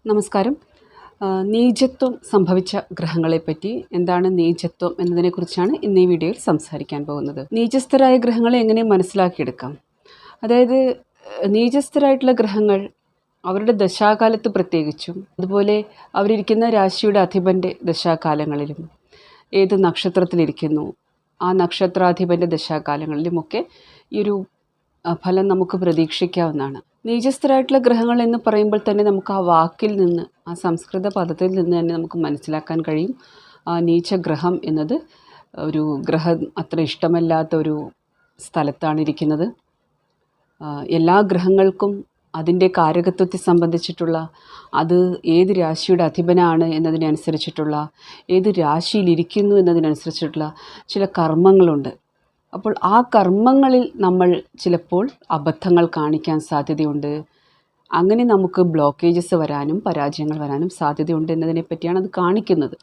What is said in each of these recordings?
നമസ്കാരം. നീചത്വം സംഭവിച്ച ഗ്രഹങ്ങളെപ്പറ്റി, എന്താണ് നീചത്വം എന്നതിനെക്കുറിച്ചാണ് ഇന്ന് ഈ വീഡിയോയിൽ സംസാരിക്കാൻ പോകുന്നത്. നീചസ്ഥരായ ഗ്രഹങ്ങളെ എങ്ങനെ മനസ്സിലാക്കിയെടുക്കാം? അതായത് നീചസ്ഥരായിട്ടുള്ള ഗ്രഹങ്ങൾ അവരുടെ ദശാകാലത്ത് പ്രത്യേകിച്ചും, അതുപോലെ അവരിയ്ക്കുന്ന രാശിയുടെ അധിപൻ്റെ ദശാകാലങ്ങളിലും, ഏത് നക്ഷത്രത്തിലിരിക്കുന്നു ആ നക്ഷത്രാധിപൻ്റെ ദശാകാലങ്ങളിലുമൊക്കെ ഈ ഒരു ഫലം നമുക്ക് പ്രതീക്ഷിക്കാവുന്നതാണ്. നീചസ്ഥരായിട്ടുള്ള ഗ്രഹങ്ങൾ എന്ന് പറയുമ്പോൾ തന്നെ നമുക്ക് ആ വാക്കിൽ നിന്ന്, ആ സംസ്കൃത പദത്തിൽ നിന്ന് തന്നെ നമുക്ക് മനസ്സിലാക്കാൻ കഴിയും, ആ നീചഗ്രഹം എന്നത് ഒരു ഗ്രഹം അത്ര ഇഷ്ടമല്ലാത്ത ഒരു സ്ഥലത്താണ് ഇരിക്കുന്നത്. എല്ലാ ഗ്രഹങ്ങൾക്കും അതിൻ്റെ കാരകത്വത്തെ സംബന്ധിച്ചിട്ടുള്ള, അത് ഏത് രാശിയുടെ അധിപനാണ് എന്നതിനനുസരിച്ചിട്ടുള്ള, ഏത് രാശിയിലിരിക്കുന്നു എന്നതിനനുസരിച്ചിട്ടുള്ള ചില കർമ്മങ്ങളുണ്ട്. അപ്പോൾ ആ കർമ്മങ്ങളിൽ നമ്മൾ ചിലപ്പോൾ അബദ്ധങ്ങൾ കാണിക്കാൻ സാധ്യതയുണ്ട്. അങ്ങനെ നമുക്ക് ബ്ലോക്കേജസ് വരാനും പരാജയങ്ങൾ വരാനും സാധ്യതയുണ്ട് എന്നതിനെപ്പറ്റിയാണ് അത് കാണിക്കുന്നത്.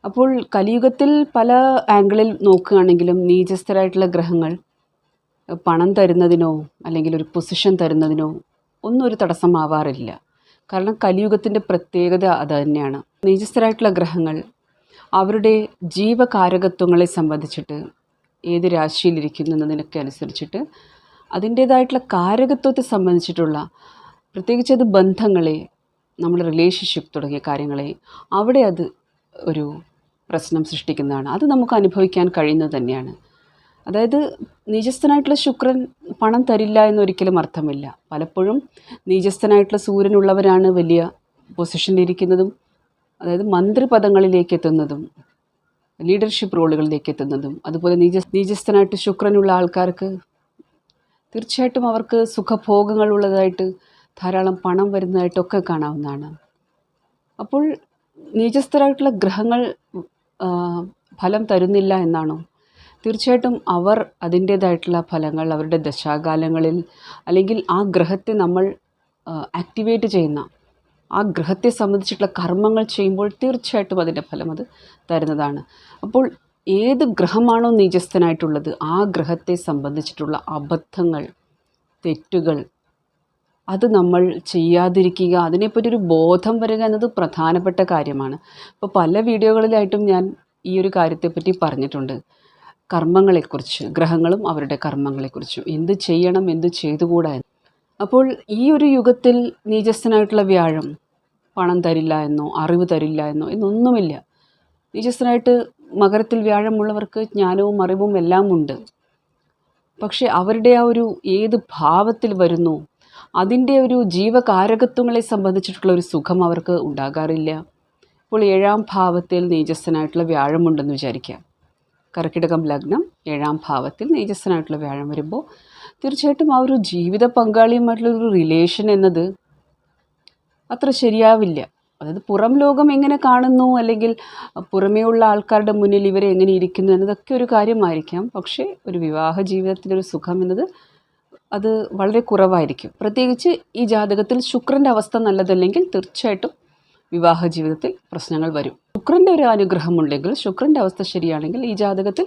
അപ്പോൾ കലിയുഗത്തിൽ പല ആംഗിളിൽ നോക്കുകയാണെങ്കിലും നീചസ്ഥരായിട്ടുള്ള ഗ്രഹങ്ങൾ പണം തരുന്നതിനോ അല്ലെങ്കിൽ ഒരു പൊസിഷൻ തരുന്നതിനോ ഒന്നും ഒരു തടസ്സമാവാറില്ല. കാരണം കലിയുഗത്തിൻ്റെ പ്രത്യേകത അത് തന്നെയാണ്. നീചസ്ഥരായിട്ടുള്ള ഗ്രഹങ്ങൾ അവരുടെ ജീവകാരകത്വങ്ങളെ സംബന്ധിച്ചിട്ട്, ഏത് രാശിയിലിരിക്കുന്നു എന്നതിനൊക്കെ അനുസരിച്ചിട്ട് അതിൻ്റേതായിട്ടുള്ള കാരകത്വത്തെ സംബന്ധിച്ചിട്ടുള്ള, പ്രത്യേകിച്ച് അത് ബന്ധങ്ങളെ, നമ്മുടെ റിലേഷൻഷിപ്പ് തുടങ്ങിയ കാര്യങ്ങളെ, അവിടെ അത് ഒരു പ്രശ്നം സൃഷ്ടിക്കുന്നതാണ്. അത് നമുക്ക് അനുഭവിക്കാൻ കഴിയുന്നത് തന്നെയാണ്. അതായത് നീചസ്ഥനായിട്ടുള്ള ശുക്രൻ പണം തരില്ല എന്നൊരിക്കലും അർത്ഥമില്ല. പലപ്പോഴും നീചസ്ഥനായിട്ടുള്ള സൂര്യനുള്ളവരാണ് വലിയ പൊസിഷനിലിരിക്കുന്നതും, അതായത് മന്ത്രിപദങ്ങളിലേക്ക് എത്തുന്നതും ലീഡർഷിപ്പ് റോളുകളിലേക്ക് എത്തുന്നതും. അതുപോലെ നീചസ്ഥനായിട്ട് ശുക്രനുള്ള ആൾക്കാർക്ക് തീർച്ചയായിട്ടും അവർക്ക് സുഖഭോഗങ്ങൾ ഉള്ളതായിട്ട്, ധാരാളം പണം വരുന്നതായിട്ടൊക്കെ കാണാവുന്നതാണ്. അപ്പോൾ നീചസ്ഥരായിട്ടുള്ള ഗ്രഹങ്ങൾ ഫലം തരുന്നില്ല എന്നാണോ? തീർച്ചയായിട്ടും അവർ അതിൻ്റേതായിട്ടുള്ള ഫലങ്ങൾ അവരുടെ ദശാകാലങ്ങളിൽ, അല്ലെങ്കിൽ ആ ഗ്രഹത്തെ നമ്മൾ ആക്ടിവേറ്റ് ചെയ്യുന്ന, ആ ഗ്രഹത്തെ സംബന്ധിച്ചിട്ടുള്ള കർമ്മങ്ങൾ ചെയ്യുമ്പോൾ തീർച്ചയായിട്ടും അതിൻ്റെ ഫലം അത് തരുന്നതാണ്. അപ്പോൾ ഏത് ഗ്രഹമാണോ നീചസ്ഥനായിട്ടുള്ളത് ആ ഗ്രഹത്തെ സംബന്ധിച്ചിട്ടുള്ള അബദ്ധങ്ങൾ, തെറ്റുകൾ, അത് നമ്മൾ ചെയ്യാതിരിക്കുക, അതിനെപ്പറ്റി ഒരു ബോധം വരിക എന്നത് പ്രധാനപ്പെട്ട കാര്യമാണ്. ഇപ്പോൾ പല വീഡിയോകളിലായിട്ടും ഞാൻ ഈ ഒരു കാര്യത്തെപ്പറ്റി പറഞ്ഞിട്ടുണ്ട്. കർമ്മങ്ങളെക്കുറിച്ച്, ഗ്രഹങ്ങളും അവരുടെ കർമ്മങ്ങളെക്കുറിച്ചും, എന്ത് ചെയ്യണം എന്ത് ചെയ്തുകൂടാ. അപ്പോൾ ഈ ഒരു യുഗത്തിൽ നീചസ്ഥനായിട്ടുള്ള വ്യാഴം പണം തരില്ല എന്നോ അറിവ് തരില്ല എന്നൊന്നുമില്ല. നീചസ്ഥനായിട്ട് മകരത്തിൽ വ്യാഴമുള്ളവർക്ക് ജ്ഞാനവും അറിവും എല്ലാം ഉണ്ട്. പക്ഷെ അവരുടെ ആ ഒരു ഏത് ഭാവത്തിൽ വരുന്നു, അതിൻ്റെ ഒരു ജീവകാരകത്വങ്ങളെ സംബന്ധിച്ചിട്ടുള്ള ഒരു സുഖം അവർക്ക് ഉണ്ടാകാറില്ല. ഇപ്പോൾ 7ാം ഭാവത്തിൽ നീചസ്ഥനായിട്ടുള്ള വ്യാഴമുണ്ടെന്ന് വിചാരിക്കാം. കർക്കിടകം ലഗ്നം 7ാം ഭാവത്തിൽ നീചസ്ഥനായിട്ടുള്ള വ്യാഴം വരുമ്പോൾ തീർച്ചയായിട്ടും ആ ഒരു ജീവിത പങ്കാളിയുമായിട്ടുള്ളൊരു റിലേഷൻ എന്നത് അത്ര ശരിയാവില്ല. അതായത് പുറം ലോകം എങ്ങനെ കാണുന്നു, അല്ലെങ്കിൽ പുറമേയുള്ള ആൾക്കാരുടെ മുന്നിൽ ഇവരെ എങ്ങനെ ഇരിക്കുന്നു എന്നതൊക്കെ ഒരു കാര്യമായിരിക്കാം. പക്ഷേ ഒരു വിവാഹ ജീവിതത്തിലൊരു സുഖം എന്നത് അത് വളരെ കുറവായിരിക്കും. പ്രത്യേകിച്ച് ഈ ജാതകത്തിൽ ശുക്രൻ്റെ അവസ്ഥ നല്ലതല്ലെങ്കിൽ തീർച്ചയായിട്ടും വിവാഹ ജീവിതത്തിൽ പ്രശ്നങ്ങൾ വരും. ശുക്രൻ്റെ ഒരു അനുഗ്രഹമുണ്ടെങ്കിൽ, ശുക്രൻ്റെ അവസ്ഥ ശരിയാണെങ്കിൽ ഈ ജാതകത്തിൽ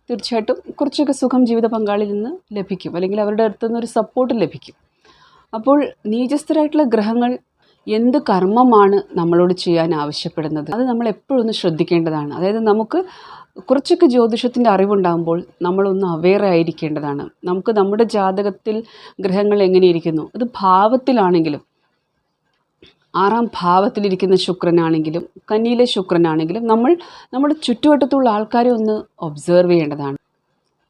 തീർച്ചയായിട്ടും കുറച്ചൊക്കെ സുഖം ജീവിത പങ്കാളിയിൽ നിന്ന് ലഭിക്കും, അല്ലെങ്കിൽ അവരുടെ അടുത്തു നിന്നൊരു സപ്പോർട്ട് ലഭിക്കും. അപ്പോൾ നീചസ്ഥരായിട്ടുള്ള ഗ്രഹങ്ങൾ എന്ത് കർമ്മമാണ് നമ്മളോട് ചെയ്യാൻ ആവശ്യപ്പെടുന്നത്, അത് നമ്മൾ എപ്പോഴും ഒന്ന് ശ്രദ്ധിക്കേണ്ടതാണ്. അതായത് നമുക്ക് കുറച്ചൊക്കെ ജ്യോതിഷത്തിൻ്റെ അറിവുണ്ടാകുമ്പോൾ നമ്മളൊന്ന് അവെയർ ആയിരിക്കേണ്ടതാണ്. നമുക്ക് നമ്മുടെ ജാതകത്തിൽ ഗ്രഹങ്ങൾ എങ്ങനെയിരിക്കുന്നു, അത് ഭാവത്തിലാണെങ്കിലും, 6ാം ഭാവത്തിലിരിക്കുന്ന ശുക്രനാണെങ്കിലും കന്നിയിലെ ശുക്രനാണെങ്കിലും നമ്മൾ നമ്മുടെ ചുറ്റുവട്ടത്തുള്ള ആൾക്കാരെ ഒന്ന് ഒബ്സർവ് ചെയ്യേണ്ടതാണ്.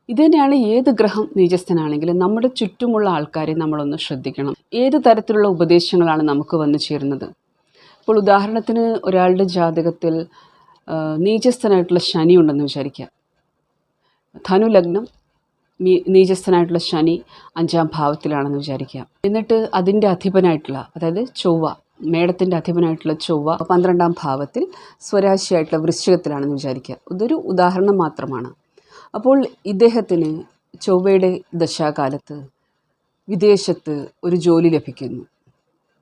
ഇത് തന്നെയാണ് ഏത് ഗ്രഹം നീചസ്ഥനാണെങ്കിലും നമ്മുടെ ചുറ്റുമുള്ള ആൾക്കാരെ നമ്മളൊന്ന് ശ്രദ്ധിക്കണം. ഏത് തരത്തിലുള്ള ഉപദേശങ്ങളാണ് നമുക്ക് വന്നു ചേരുന്നത്. ഇപ്പോൾ ഉദാഹരണത്തിന് ഒരാളുടെ ജാതകത്തിൽ നീചസ്ഥനായിട്ടുള്ള ശനി ഉണ്ടെന്ന് വിചാരിക്കുക. ധനു ലഗ്നം, നീചസ്ഥനായിട്ടുള്ള ശനി 5ാം ഭാവത്തിലാണെന്ന് വിചാരിക്കുക. എന്നിട്ട് അതിൻ്റെ അധിപനായിട്ടുള്ള, അതായത് ചൊവ്വ, മേടത്തിൻ്റെ അധിപനായിട്ടുള്ള ചൊവ്വ 12ാം ഭാവത്തിൽ സ്വരാശിയായിട്ടുള്ള വൃശ്ചികത്തിലാണെന്ന് വിചാരിക്കുക. ഇതൊരു ഉദാഹരണം മാത്രമാണ്. അപ്പോൾ ഇദ്ദേഹത്തിന് ചൊവ്വയുടെ ദശാകാലത്ത് വിദേശത്ത് ഒരു ജോലി ലഭിക്കുന്നു.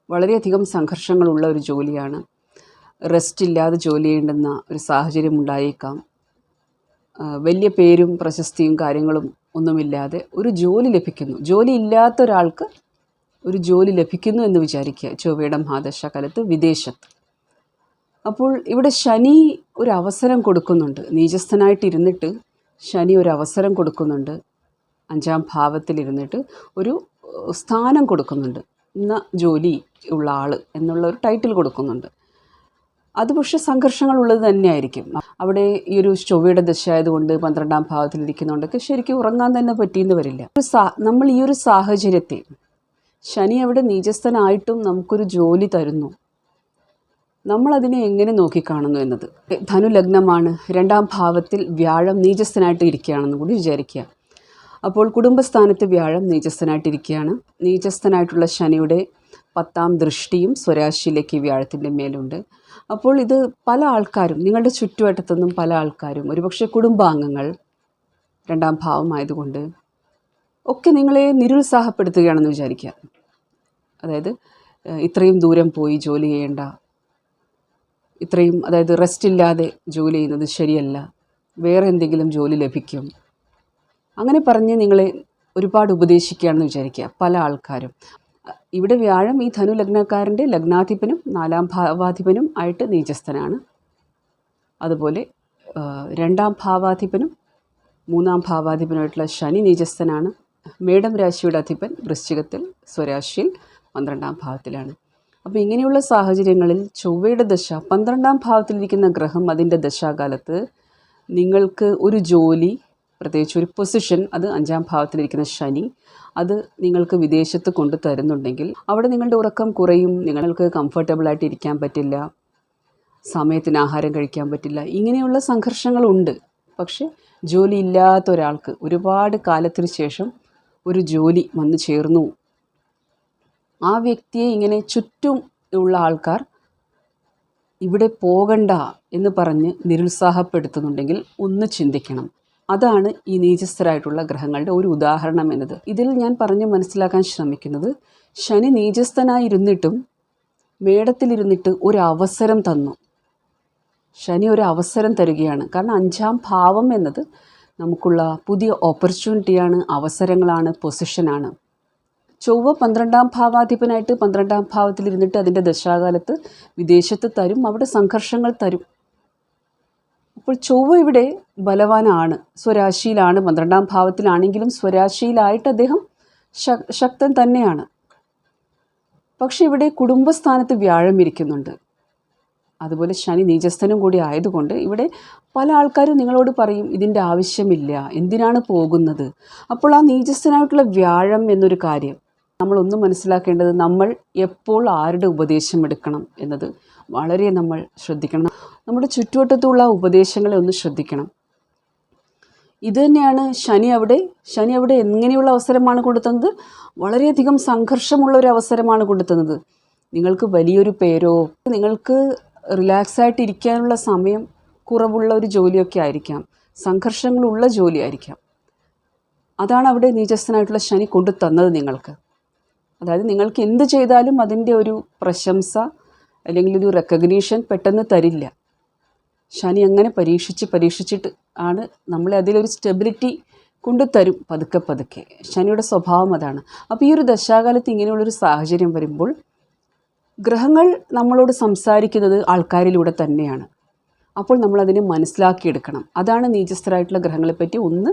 വളരെയധികം സംഘർഷങ്ങളുള്ള ഒരു ജോലിയാണ്. റെസ്റ്റ് ഇല്ലാതെ ജോലി ചെയ്യേണ്ടുന്ന ഒരു സാഹചര്യം ഉണ്ടായേക്കാം. വലിയ പേരും പ്രശസ്തിയും കാര്യങ്ങളും ഒന്നുമില്ലാതെ ഒരു ജോലി ലഭിക്കുന്നു. ജോലി ഇല്ലാത്ത ഒരാൾക്ക് ഒരു ജോലി ലഭിക്കുന്നു എന്ന് വിചാരിക്കുക, ചൊവ്വയുടെ മഹാദശാകാലത്ത് വിദേശത്ത്. അപ്പോൾ ഇവിടെ ശനി ഒരു അവസരം കൊടുക്കുന്നുണ്ട്. നീചസ്ഥനായിട്ടിരുന്നിട്ട് ശനി ഒരു അവസരം കൊടുക്കുന്നുണ്ട്. 5ാം ഭാവത്തിലിരുന്നിട്ട് ഒരു സ്ഥാനം കൊടുക്കുന്നുണ്ട്. ഇന്ന ജോലി ഉള്ള ആൾ എന്നുള്ള ഒരു ടൈറ്റിൽ കൊടുക്കുന്നുണ്ട്. അത് പക്ഷേ സംഘർഷങ്ങളുള്ളത് തന്നെയായിരിക്കും. അവിടെ ഈ ഒരു ചൊവ്വയുടെ ദശ ആയതുകൊണ്ട് 12ാം ഭാവത്തിലിരിക്കുന്നതുകൊണ്ടൊക്കെ ശരിക്കും ഉറങ്ങാൻ തന്നെ പറ്റിയെന്ന് വരില്ല. നമ്മൾ ഈ ഒരു സാഹചര്യത്തെ, ശനി അവിടെ നീചസ്ഥനായിട്ടും നമുക്കൊരു ജോലി തരുന്നു, നമ്മളതിനെ എങ്ങനെ നോക്കിക്കാണുന്നു എന്നത്. ധനുലഗ്നമാണ്, 2ാം ഭാവത്തിൽ വ്യാഴം നീചസ്ഥനായിട്ട് ഇരിക്കുകയാണെന്ന് കൂടി വിചാരിക്കുക. അപ്പോൾ കുടുംബസ്ഥാനത്ത് വ്യാഴം നീചസ്ഥനായിട്ടിരിക്കുകയാണ്. നീചസ്ഥനായിട്ടുള്ള ശനിയുടെ 10ാം ദൃഷ്ടിയും സ്വരാശിയിലേക്ക് വ്യാഴത്തിൻ്റെ മേലുണ്ട്. അപ്പോൾ ഇത് പല ആൾക്കാരും, നിങ്ങളുടെ ചുറ്റുവട്ടത്തുനിന്നും പല ആൾക്കാരും, ഒരുപക്ഷെ കുടുംബാംഗങ്ങൾ 2ാം ഭാവമായതുകൊണ്ട് ഒക്കെ നിങ്ങളെ നിരുത്സാഹപ്പെടുത്തുകയാണെന്ന് വിചാരിക്കുക. അതായത് ഇത്രയും ദൂരം പോയി ജോലി ചെയ്യേണ്ട, ഇത്രയും അതായത് റെസ്റ്റ് ഇല്ലാതെ ജോലി ചെയ്യുന്നത് ശരിയല്ല, വേറെ എന്തെങ്കിലും ജോലി ലഭിക്കും, അങ്ങനെ പറഞ്ഞ് നിങ്ങളെ ഒരുപാട് ഉപദേശിക്കുകയാണെന്ന് വിചാരിക്കുക പല ആൾക്കാരും. ഇവിടെ വ്യാഴം ഈ ധനുലഗ്നക്കാരൻ്റെ ലഗ്നാധിപനും 4ാം ഭാവാധിപനും ആയിട്ട് നീചസ്ഥനാണ്. അതുപോലെ 2ാം ഭാവാധിപനും 3ാം ഭാവാധിപനുമായിട്ടുള്ള ശനി നീചസ്ഥനാണ്. മേടം രാശിയുടെ അധിപൻ വൃശ്ചികത്തിൽ സ്വരാശിയിൽ 12ാം ഭാവത്തിലാണ്. അപ്പോൾ ഇങ്ങനെയുള്ള സാഹചര്യങ്ങളിൽ ചൊവ്വയുടെ ദശ 12ാം ഭാവത്തിലിരിക്കുന്ന ഗ്രഹം അതിൻ്റെ ദശാകാലത്ത് നിങ്ങൾക്ക് ഒരു ജോലി, പ്രത്യേകിച്ച് ഒരു പൊസിഷൻ, അത് 5ാം ഭാവത്തിലിരിക്കുന്ന ശനി അത് നിങ്ങൾക്ക് വിദേശത്ത് കൊണ്ടു തരുന്നുണ്ടെങ്കിൽ അവിടെ നിങ്ങളുടെ ഉറക്കം കുറയും, നിങ്ങൾക്ക് കംഫർട്ടബിളായിട്ട് ഇരിക്കാൻ പറ്റില്ല, സമയത്തിന് ആഹാരം കഴിക്കാൻ പറ്റില്ല, ഇങ്ങനെയുള്ള സംഘർഷങ്ങളുണ്ട്. പക്ഷേ ജോലി ഇല്ലാത്ത ഒരാൾക്ക് ഒരുപാട് കാലത്തിന് ശേഷം ഒരു ജോലി വന്നു ചേർന്നു, ആ വ്യക്തിയെ ഇങ്ങനെ ചുറ്റും ഉള്ള ആൾക്കാർ ഇവിടെ പോകണ്ട എന്ന് പറഞ്ഞ് നിരുത്സാഹപ്പെടുത്തുന്നുണ്ടെങ്കിൽ ഒന്ന് ചിന്തിക്കണം. അതാണ് ഈ നീചസ്ഥരായിട്ടുള്ള ഗ്രഹങ്ങളുടെ ഒരു ഉദാഹരണം എന്നത്. ഇതിൽ ഞാൻ പറഞ്ഞ് മനസ്സിലാക്കാൻ ശ്രമിക്കുന്നത്, ശനി നീചസ്ഥനായിരുന്നിട്ടും മേടത്തിലിരുന്നിട്ട് ഒരു അവസരം തന്നു. ശനി ഒരു അവസരം തരികയാണ്. കാരണം 5ാം ഭാവം എന്നത് നമുക്കുള്ള പുതിയ ഓപ്പർച്യൂണിറ്റിയാണ്, അവസരങ്ങളാണ്, പൊസിഷനാണ്. ചൊവ്വ 12ാം ഭാവാധിപനായിട്ട് 12ാം ഭാവത്തിലിരുന്നിട്ട് അതിൻ്റെ ദശാകാലത്ത് വിദേശത്ത് തരും, അവിടെ സംഘർഷങ്ങൾ തരും. അപ്പോൾ ചൊവ്വ ഇവിടെ ബലവാനാണ്, സ്വരാശിയിലാണ്, 12ാം ഭാവത്തിലാണെങ്കിലും സ്വരാശിയിലായിട്ട് അദ്ദേഹം ശക്തൻ തന്നെയാണ്. പക്ഷെ ഇവിടെ കുടുംബസ്ഥാനത്ത് വ്യാഴം ഇരിക്കുന്നുണ്ട്. അതുപോലെ ശനി നീചസ്ഥനും കൂടി ആയതുകൊണ്ട് ഇവിടെ പല ആൾക്കാരും നിങ്ങളോട് പറയും ഇതിൻ്റെ ആവശ്യമില്ല, എന്തിനാണ് പോകുന്നത്. അപ്പോൾ ആ നീചസ്ഥനായിട്ടുള്ള വ്യാഴം എന്നൊരു കാര്യം നമ്മളൊന്നും മനസ്സിലാക്കേണ്ടത്, നമ്മൾ എപ്പോൾ ആരുടെ ഉപദേശം എടുക്കണം എന്നത് വളരെ നമ്മൾ ശ്രദ്ധിക്കണം. നമ്മുടെ ചുറ്റുവട്ടത്തുള്ള ഉപദേശങ്ങളെ ഒന്ന് ശ്രദ്ധിക്കണം. ഇത് തന്നെയാണ് ശനി അവിടെ എങ്ങനെയുള്ള അവസരമാണ് കൊടുത്തത്? വളരെയധികം സംഘർഷമുള്ള ഒരു അവസരമാണ് കൊടുത്തത്. നിങ്ങൾക്ക് വലിയൊരു പേരോ, നിങ്ങൾക്ക് റിലാക്സായിട്ട് ഇരിക്കാനുള്ള സമയം കുറവുള്ള ഒരു ജോലിയൊക്കെ ആയിരിക്കാം, സംഘർഷങ്ങളുള്ള ജോലി ആയിരിക്കാം. അതാണ് അവിടെ നീചസ്ഥനായിട്ടുള്ള ശനി കൊണ്ടു തന്നത് നിങ്ങൾക്ക്. അതായത് നിങ്ങൾക്ക് എന്ത് ചെയ്താലും അതിൻ്റെ ഒരു പ്രശംസ അല്ലെങ്കിൽ ഒരു റെക്കഗ്നീഷൻ പെട്ടെന്ന് തരില്ല. ശനി അങ്ങനെ പരീക്ഷിച്ചിട്ട് ആണ് നമ്മളെ അതിലൊരു സ്റ്റെബിലിറ്റി കൊണ്ടു തരും പതുക്കെ. ശനിയുടെ സ്വഭാവം അതാണ്. അപ്പോൾ ഈ ഒരു ദശാകാലത്ത് ഇങ്ങനെയുള്ളൊരു സാഹചര്യം വരുമ്പോൾ ഗ്രഹങ്ങൾ നമ്മളോട് സംസാരിക്കുന്നത് ആൾക്കാരിലൂടെ തന്നെയാണ്. അപ്പോൾ നമ്മളതിനെ മനസ്സിലാക്കിയെടുക്കണം. അതാണ് നീചസ്ഥരായിട്ടുള്ള ഗ്രഹങ്ങളെപ്പറ്റി ഒന്ന്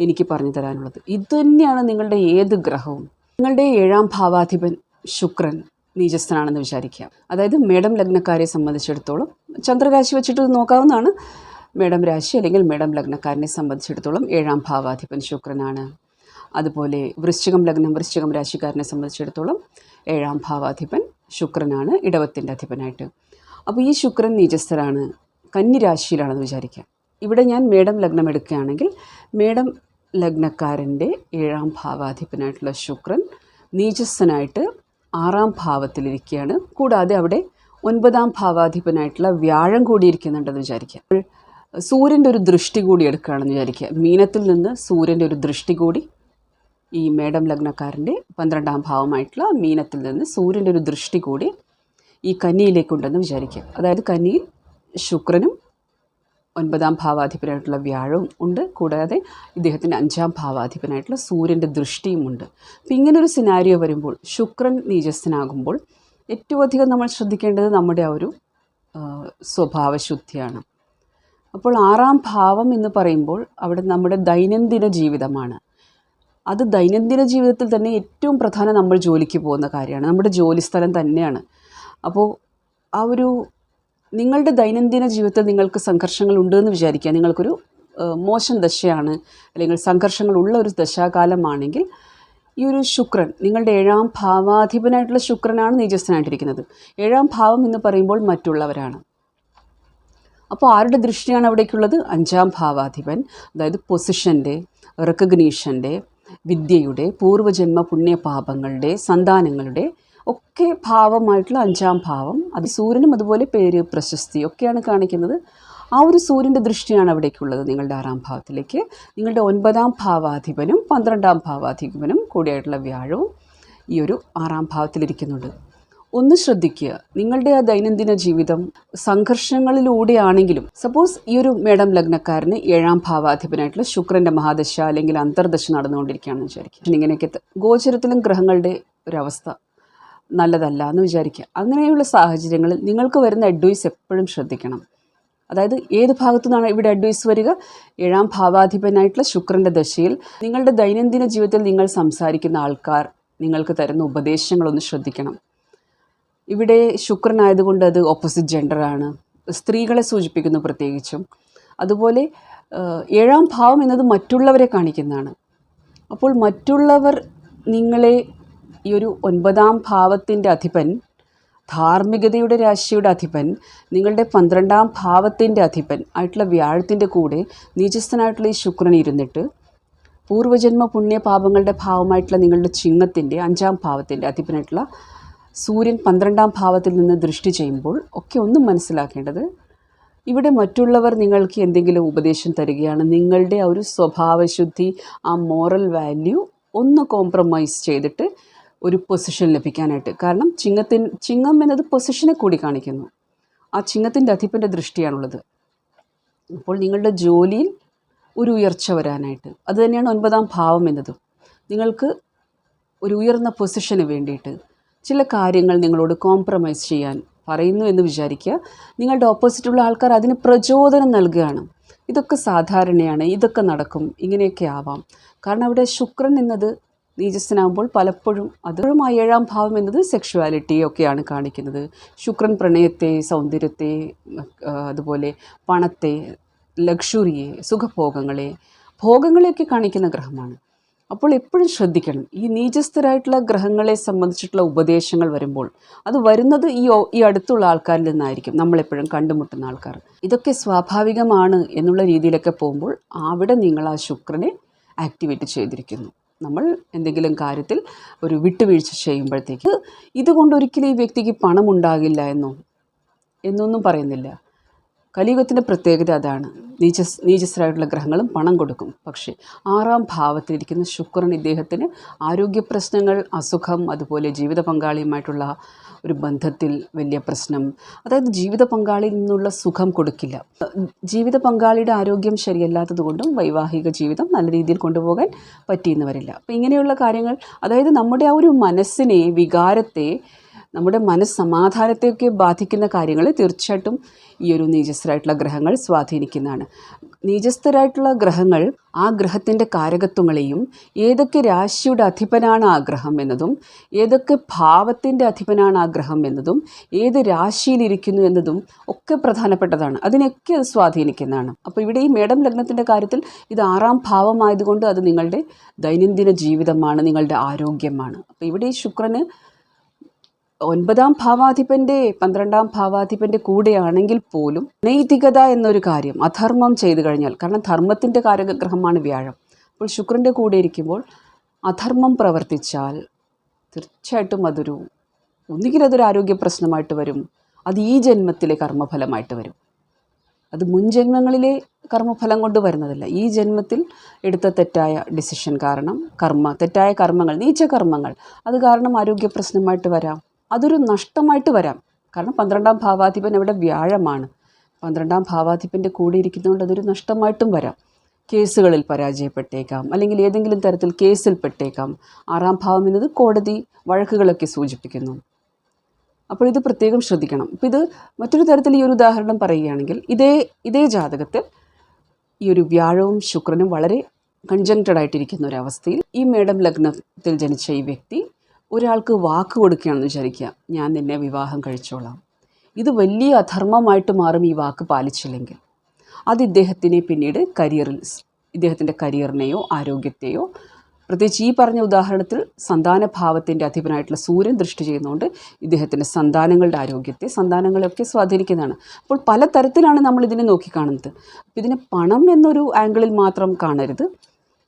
എനിക്ക് പറഞ്ഞു തരാനുള്ളത്. ഇതുതന്നെയാണ് നിങ്ങളുടെ ഏത് ഗ്രഹവും. നിങ്ങളുടെ 7ാം ഭാവാധിപൻ ശുക്രൻ നീചസ്ഥനാണെന്ന് വിചാരിക്കുക. അതായത് മേടം ലഗ്നക്കാരെ സംബന്ധിച്ചിടത്തോളം ചന്ദ്രരാശി വെച്ചിട്ട് നോക്കാവുന്നതാണ്. മേടം രാശി അല്ലെങ്കിൽ മേടം ലഗ്നക്കാരനെ സംബന്ധിച്ചിടത്തോളം 7ാം ഭാവാധിപൻ ശുക്രനാണ്. അതുപോലെ വൃശ്ചികം രാശിക്കാരനെ സംബന്ധിച്ചിടത്തോളം 7ാം ഭാവാധിപൻ ശുക്രനാണ്, ഇടവത്തിൻ്റെ അധിപനായിട്ട്. അപ്പോൾ ഈ ശുക്രൻ നീചസ്ഥനാണ്, കന്നി രാശിയിലാണെന്ന് വിചാരിക്കുക. ഇവിടെ ഞാൻ മേടം ലഗ്നം എടുക്കുകയാണെങ്കിൽ മേടം ലഗ്നക്കാരൻ്റെ 7ാം ഭാവാധിപനായിട്ടുള്ള ശുക്രൻ നീചസ്ഥനായിട്ട് 6ാം ഭാവത്തിലിരിക്കുകയാണ്. കൂടാതെ അവിടെ 9ാം ഭാവാധിപനായിട്ടുള്ള വ്യാഴം കൂടി ഇരിക്കുന്നുണ്ടെന്ന് വിചാരിക്കുക. സൂര്യൻ്റെ ഒരു ദൃഷ്ടി കൂടി എടുക്കുകയാണെന്ന് വിചാരിക്കുക. മീനത്തിൽ നിന്ന് സൂര്യൻ്റെ ഒരു ദൃഷ്ടി കൂടി ഈ മേടം ലഗ്നക്കാരൻ്റെ 12ാം ഭാവമായിട്ടുള്ള മീനത്തിൽ നിന്ന് സൂര്യൻ്റെ ഒരു ദൃഷ്ടി കൂടി ഈ കന്നിയിലേക്കുണ്ടെന്ന് വിചാരിക്കുക. അതായത് കന്നിയിൽ ശുക്രനും 9ാം ഭാവാധിപനായിട്ടുള്ള വ്യാഴവും ഉണ്ട്. കൂടാതെ ഇദ്ദേഹത്തിൻ്റെ 5ാം ഭാവാധിപനായിട്ടുള്ള സൂര്യൻ്റെ ദൃഷ്ടിയുമുണ്ട്. അപ്പം ഇങ്ങനൊരു സിനാരിയോ വരുമ്പോൾ ശുക്രൻ നീചസ്ഥനാകുമ്പോൾ ഏറ്റവും അധികം നമ്മൾ ശ്രദ്ധിക്കേണ്ടത് നമ്മുടെ ആ ഒരു സ്വഭാവശുദ്ധിയാണ്. അപ്പോൾ 6ാം ഭാവം എന്ന് പറയുമ്പോൾ അവിടെ നമ്മുടെ ദൈനംദിന ജീവിതമാണ്. അത് ദൈനംദിന ജീവിതത്തിൽ തന്നെ ഏറ്റവും പ്രധാനം നമ്മൾ ജോലിക്ക് പോകുന്ന കാര്യമാണ്, നമ്മുടെ ജോലിസ്ഥലം തന്നെയാണ്. അപ്പോൾ ആ ഒരു നിങ്ങളുടെ ദൈനംദിന ജീവിതത്തിൽ നിങ്ങൾക്ക് സംഘർഷങ്ങൾ ഉണ്ടെന്ന് വിചാരിക്കുക. നിങ്ങൾക്കൊരു മോശം ദശയാണ് അല്ലെങ്കിൽ സംഘർഷങ്ങളുള്ള ഒരു ദശാകാലമാണെങ്കിൽ ഈ ഒരു ശുക്രൻ, നിങ്ങളുടെ 7ാം ഭാവാധിപനായിട്ടുള്ള ശുക്രനാണ് നീചസ്ഥനായിട്ടിരിക്കുന്നത്. 7ാം ഭാവം എന്ന് പറയുമ്പോൾ മറ്റുള്ളവരാണ്. അപ്പോൾ ആരുടെ ദൃഷ്ടിയാണ് അവിടേക്കുള്ളത്? 5ാം ഭാവാധിപൻ, അതായത് പൊസിഷൻ്റെ, റെക്കഗ്നീഷൻ്റെ, വിദ്യയുടെ, പൂർവ്വജന്മ പുണ്യപാപങ്ങളുടെ, സന്താനങ്ങളുടെ ഒക്കെ ഭാവമായിട്ടുള്ള 5ാം ഭാവം. അത് സൂര്യനും അതുപോലെ പേര്, പ്രശസ്തി ഒക്കെയാണ് കാണിക്കുന്നത്. ആ ഒരു സൂര്യൻ്റെ ദൃഷ്ടിയാണ് അവിടേക്കുള്ളത് നിങ്ങളുടെ 6ാം ഭാവത്തിലേക്ക്. നിങ്ങളുടെ 9ാം ഭാവാധിപനും 12ാം ഭാവാധിപനും കൂടിയായിട്ടുള്ള വ്യാഴവും ഈ ഒരു 6ാം ഭാവത്തിലിരിക്കുന്നുണ്ട്. ഒന്ന് ശ്രദ്ധിക്കുക, നിങ്ങളുടെ ആ ദൈനംദിന ജീവിതം സംഘർഷങ്ങളിലൂടെയാണെങ്കിലും, സപ്പോസ് ഈ ഒരു മേടം ലഗ്നക്കാരന് 7ാം ഭാവാധിപനായിട്ടുള്ള ശുക്രൻ്റെ മഹാദശ അല്ലെങ്കിൽ അന്തർദശ നടന്നുകൊണ്ടിരിക്കുകയാണെന്ന് വിചാരിക്കുക. ഇങ്ങനെയൊക്കെ ഗോചരത്തിലും ഗ്രഹങ്ങളുടെ ഒരവസ്ഥ നല്ലതല്ല എന്ന് വിചാരിക്കുക. അങ്ങനെയുള്ള സാഹചര്യങ്ങളിൽ നിങ്ങൾക്ക് വരുന്ന അഡ്വൈസ് എപ്പോഴും ശ്രദ്ധിക്കണം. അതായത് ഏത് ഭാഗത്തു നിന്നാണ് ഇവിടെ അഡ്വൈസ് വരിക? 7ാം ഭാവാധിപനായിട്ടുള്ള ശുക്രൻ്റെ ദശയിൽ നിങ്ങളുടെ ദൈനംദിന ജീവിതത്തിൽ നിങ്ങൾ സംസാരിക്കുന്ന ആൾക്കാർ നിങ്ങൾക്ക് തരുന്ന ഉപദേശങ്ങളൊന്ന് ശ്രദ്ധിക്കണം. ഇവിടെ ശുക്രനായതുകൊണ്ട് അത് ഓപ്പോസിറ്റ് ജെൻഡറാണ്, സ്ത്രീകളെ സൂചിപ്പിക്കുന്നു പ്രത്യേകിച്ചും. അതുപോലെ 7ാം ഭാവം എന്നത് മറ്റുള്ളവരെ കാണിക്കുന്നതാണ്. അപ്പോൾ മറ്റുള്ളവർ നിങ്ങളെ, ഈ ഒരു 9ാം ഭാവത്തിൻ്റെ അധിപൻ, ധാർമ്മികതയുടെ രാശിയുടെ അധിപൻ, നിങ്ങളുടെ 12ാം ഭാവത്തിൻ്റെ അധിപൻ ആയിട്ടുള്ള വ്യാഴത്തിൻ്റെ കൂടെ നീചസ്ഥനായിട്ടുള്ള ഈ ശുക്രൻ ഇരുന്നിട്ട് പൂർവ്വജന്മ പുണ്യപാപങ്ങളുടെ ഭാവമായിട്ടുള്ള നിങ്ങളുടെ ചിങ്ങത്തിൻ്റെ 5ാം ഭാവത്തിൻ്റെ അധിപനായിട്ടുള്ള സൂര്യൻ 12ാം ഭാവത്തിൽ നിന്ന് ദൃഷ്ടി ചെയ്യുമ്പോൾ ഒക്കെ ഒന്നും മനസ്സിലാക്കേണ്ടത്, ഇവിടെ മറ്റുള്ളവർ നിങ്ങൾക്ക് എന്തെങ്കിലും ഉപദേശം തരികയാണ്. നിങ്ങളുടെ ആ ഒരു സ്വഭാവശുദ്ധി, ആ മോറൽ വാല്യൂ ഒന്ന് കോംപ്രമൈസ് ചെയ്തിട്ട് ഒരു പൊസിഷൻ ലഭിക്കാനായിട്ട്. കാരണം ചിങ്ങം എന്നത് പൊസിഷനെ കൂടി കാണിക്കുന്നു. ആ ചിങ്ങത്തിൻ്റെ അധിപൻ്റെ ദൃഷ്ടിയാണുള്ളത്. അപ്പോൾ നിങ്ങളുടെ ജോലിയിൽ ഒരു ഉയർച്ച വരാനായിട്ട്, അത് തന്നെയാണ് 9ാം ഭാവം എന്നതും. നിങ്ങൾക്ക് ഒരു ഉയർന്ന പൊസിഷന് വേണ്ടിയിട്ട് ചില കാര്യങ്ങൾ നിങ്ങളോട് കോംപ്രമൈസ് ചെയ്യാൻ പറയുന്നു എന്ന് വിചാരിക്കുക. നിങ്ങളുടെ ഓപ്പോസിറ്റുള്ള ആൾക്കാർ അതിന് പ്രചോദനം നൽകുകയാണ്. ഇതൊക്കെ സാധാരണയാണ്, ഇതൊക്കെ നടക്കും, ഇങ്ങനെയൊക്കെ ആവാം. കാരണം അവിടെ ശുക്രൻ എന്നത് നീചസ്ഥനാകുമ്പോൾ പലപ്പോഴും അതും ആ 7ാം ഭാവം എന്നത് സെക്ഷുവാലിറ്റി ഒക്കെയാണ് കാണിക്കുന്നത്. ശുക്രൻ പ്രണയത്തെ, സൗന്ദര്യത്തെ, അതുപോലെ പണത്തെ, ലക്ഷറിയെ, ഭോഗങ്ങളെയൊക്കെ കാണിക്കുന്ന ഗ്രഹമാണ്. അപ്പോൾ എപ്പോഴും ശ്രദ്ധിക്കണം, ഈ നീചസ്ഥരായിട്ടുള്ള ഗ്രഹങ്ങളെ സംബന്ധിച്ചിട്ടുള്ള ഉപദേശങ്ങൾ വരുമ്പോൾ അത് വരുന്നത് ഈ അടുത്തുള്ള ആൾക്കാരിൽ നിന്നായിരിക്കും, നമ്മളെപ്പോഴും കണ്ടുമുട്ടുന്ന ആൾക്കാർ. ഇതൊക്കെ സ്വാഭാവികമാണ് എന്നുള്ള രീതിയിലൊക്കെ പോകുമ്പോൾ അവിടെ നിങ്ങൾ ആ ശുക്രനെ ആക്ടിവേറ്റ് ചെയ്തിരിക്കുന്നു. നമ്മൾ എന്തെങ്കിലും കാര്യത്തിൽ ഒരു വിട്ടുവീഴ്ച ചെയ്യുമ്പോഴത്തേക്ക് ഇതുകൊണ്ട് ഒരിക്കലും ഈ വ്യക്തിക്ക് പണമുണ്ടാകില്ല എന്നൊന്നും പറയുന്നില്ല. കലിയുഗത്തിൻ്റെ പ്രത്യേകത അതാണ്. നീചസ്ഥരായിട്ടുള്ള ഗ്രഹങ്ങളും പണം കൊടുക്കും. പക്ഷേ 6ാം ഭാവത്തിലിരിക്കുന്ന ശുക്രൻ ഇദ്ദേഹത്തിന് ആരോഗ്യ പ്രശ്നങ്ങൾ, അസുഖം, അതുപോലെ ജീവിത പങ്കാളിയുമായിട്ടുള്ള ഒരു ബന്ധത്തിൽ വലിയ പ്രശ്നം, അതായത് ജീവിത പങ്കാളിയിൽ നിന്നുള്ള സുഖം കൊടുക്കില്ല. ജീവിത പങ്കാളിയുടെ ആരോഗ്യം ശരിയല്ലാത്തത് കൊണ്ടും വൈവാഹിക ജീവിതം നല്ല രീതിയിൽ കൊണ്ടുപോകാൻ പറ്റിയെന്ന് വരില്ല. അപ്പോൾ ഇങ്ങനെയുള്ള കാര്യങ്ങൾ, അതായത് നമ്മുടെ ആ ഒരു മനസ്സിനെ, വികാരത്തെ, നമ്മുടെ മനസ്സമാധാനത്തെയൊക്കെ ബാധിക്കുന്ന കാര്യങ്ങൾ തീർച്ചയായിട്ടും ഈ ഒരു നീചസ്ഥരായിട്ടുള്ള ഗ്രഹങ്ങൾ സ്വാധീനിക്കുന്നതാണ്. നീചസ്ഥരായിട്ടുള്ള ഗ്രഹങ്ങൾ ആ ഗ്രഹത്തിൻ്റെ കാരകത്വങ്ങളെയും, ഏതൊക്കെ രാശിയുടെ അധിപനാണ് ആ ഗ്രഹം എന്നതും, ഏതൊക്കെ ഭാവത്തിൻ്റെ അധിപനാണ് ആ ഗ്രഹം എന്നതും, ഏത് രാശിയിലിരിക്കുന്നു എന്നതും ഒക്കെ പ്രധാനപ്പെട്ടതാണ്. അതിനൊക്കെ അത് സ്വാധീനിക്കുന്നതാണ്. അപ്പോൾ ഇവിടെ ഈ മേടം ലഗ്നത്തിൻ്റെ കാര്യത്തിൽ ഇത് 6ാം ഭാവമായതുകൊണ്ട് അത് നിങ്ങളുടെ ദൈനംദിന ജീവിതമാണ്, നിങ്ങളുടെ ആരോഗ്യമാണ്. അപ്പോൾ ഇവിടെ ഈ ശുക്രന് 9ാം ഭാവാധിപൻ്റെ 12ാം ഭാവാധിപൻ്റെ കൂടെയാണെങ്കിൽ പോലും നൈതികത എന്നൊരു കാര്യം, അധർമ്മം ചെയ്തു കഴിഞ്ഞാൽ, കാരണം ധർമ്മത്തിൻ്റെ കാരകഗ്രഹമാണ് വ്യാഴം, അപ്പോൾ ശുക്രൻ്റെ കൂടെ ഇരിക്കുമ്പോൾ അധർമ്മം പ്രവർത്തിച്ചാൽ തീർച്ചയായിട്ടും ഒന്നുകിൽ അതൊരു ആരോഗ്യ പ്രശ്നമായിട്ട് വരും, അത് ഈ ജന്മത്തിലെ കർമ്മഫലമായിട്ട് വരും. അത് മുൻ ജന്മങ്ങളിലെ കർമ്മഫലം കൊണ്ട് വരുന്നതല്ല. ഈ ജന്മത്തിൽ എടുത്ത തെറ്റായ ഡിസിഷൻ കാരണം, തെറ്റായ കർമ്മങ്ങൾ, നീചകർമ്മങ്ങൾ, അത് കാരണം ആരോഗ്യ പ്രശ്നമായിട്ട് വരാം. അതൊരു നഷ്ടമായിട്ട് വരാം. കാരണം 12ാം ഭാവാധിപൻ അവിടെ വ്യാഴമാണ്. 12ാം ഭാവാധിപൻ്റെ കൂടെ ഇരിക്കുന്നതുകൊണ്ട് അതൊരു നഷ്ടമായിട്ടും വരാം. കേസുകളിൽ പരാജയപ്പെട്ടേക്കാം, അല്ലെങ്കിൽ ഏതെങ്കിലും തരത്തിൽ കേസിൽ പെട്ടേക്കാം. 6ാം ഭാവം എന്നത് കോടതി വഴക്കുകളൊക്കെ സൂചിപ്പിക്കുന്നു. അപ്പോൾ ഇത് പ്രത്യേകം ശ്രദ്ധിക്കണം. അപ്പോൾ ഇത് മറ്റൊരു തരത്തിൽ ഈ ഒരു ഉദാഹരണം പറയുകയാണെങ്കിൽ ഇതേ ജാതകത്തിൽ ഈ ഒരു വ്യാഴവും ശുക്രനും വളരെ കൺജങ്ക്റ്റഡ് ആയിട്ടിരിക്കുന്ന ഒരവസ്ഥയിൽ ഈ മേടം ലഗ്നത്തിൽ ജനിച്ച ഈ വ്യക്തി ഒരാൾക്ക് വാക്ക് കൊടുക്കുകയാണെന്ന് വിചാരിക്കുക, ഞാൻ നിന്നെ വിവാഹം കഴിച്ചോളാം. ഇത് വലിയ അധർമ്മമായിട്ട് മാറും ഈ വാക്ക് പാലിച്ചില്ലെങ്കിൽ. അത് ഇദ്ദേഹത്തിനെ പിന്നീട് ഇദ്ദേഹത്തിൻ്റെ കരിയറിനെയോ ആരോഗ്യത്തെയോ, പ്രത്യേകിച്ച് ഈ പറഞ്ഞ ഉദാഹരണത്തിൽ സന്താനഭാവത്തിൻ്റെ അധിപനായിട്ടുള്ള സൂര്യൻ ദൃഷ്ടി ചെയ്യുന്നതുകൊണ്ട് ഇദ്ദേഹത്തിൻ്റെ സന്താനങ്ങളുടെ ആരോഗ്യത്തെ, സന്താനങ്ങളെയൊക്കെ സ്വാധീനിക്കുന്നതാണ്. അപ്പോൾ പലതരത്തിലാണ് നമ്മൾ ഇതിനെ നോക്കിക്കാണുന്നത്. ഇതിനെ പണം എന്നൊരു ആംഗിളിൽ മാത്രം കാണരുത്.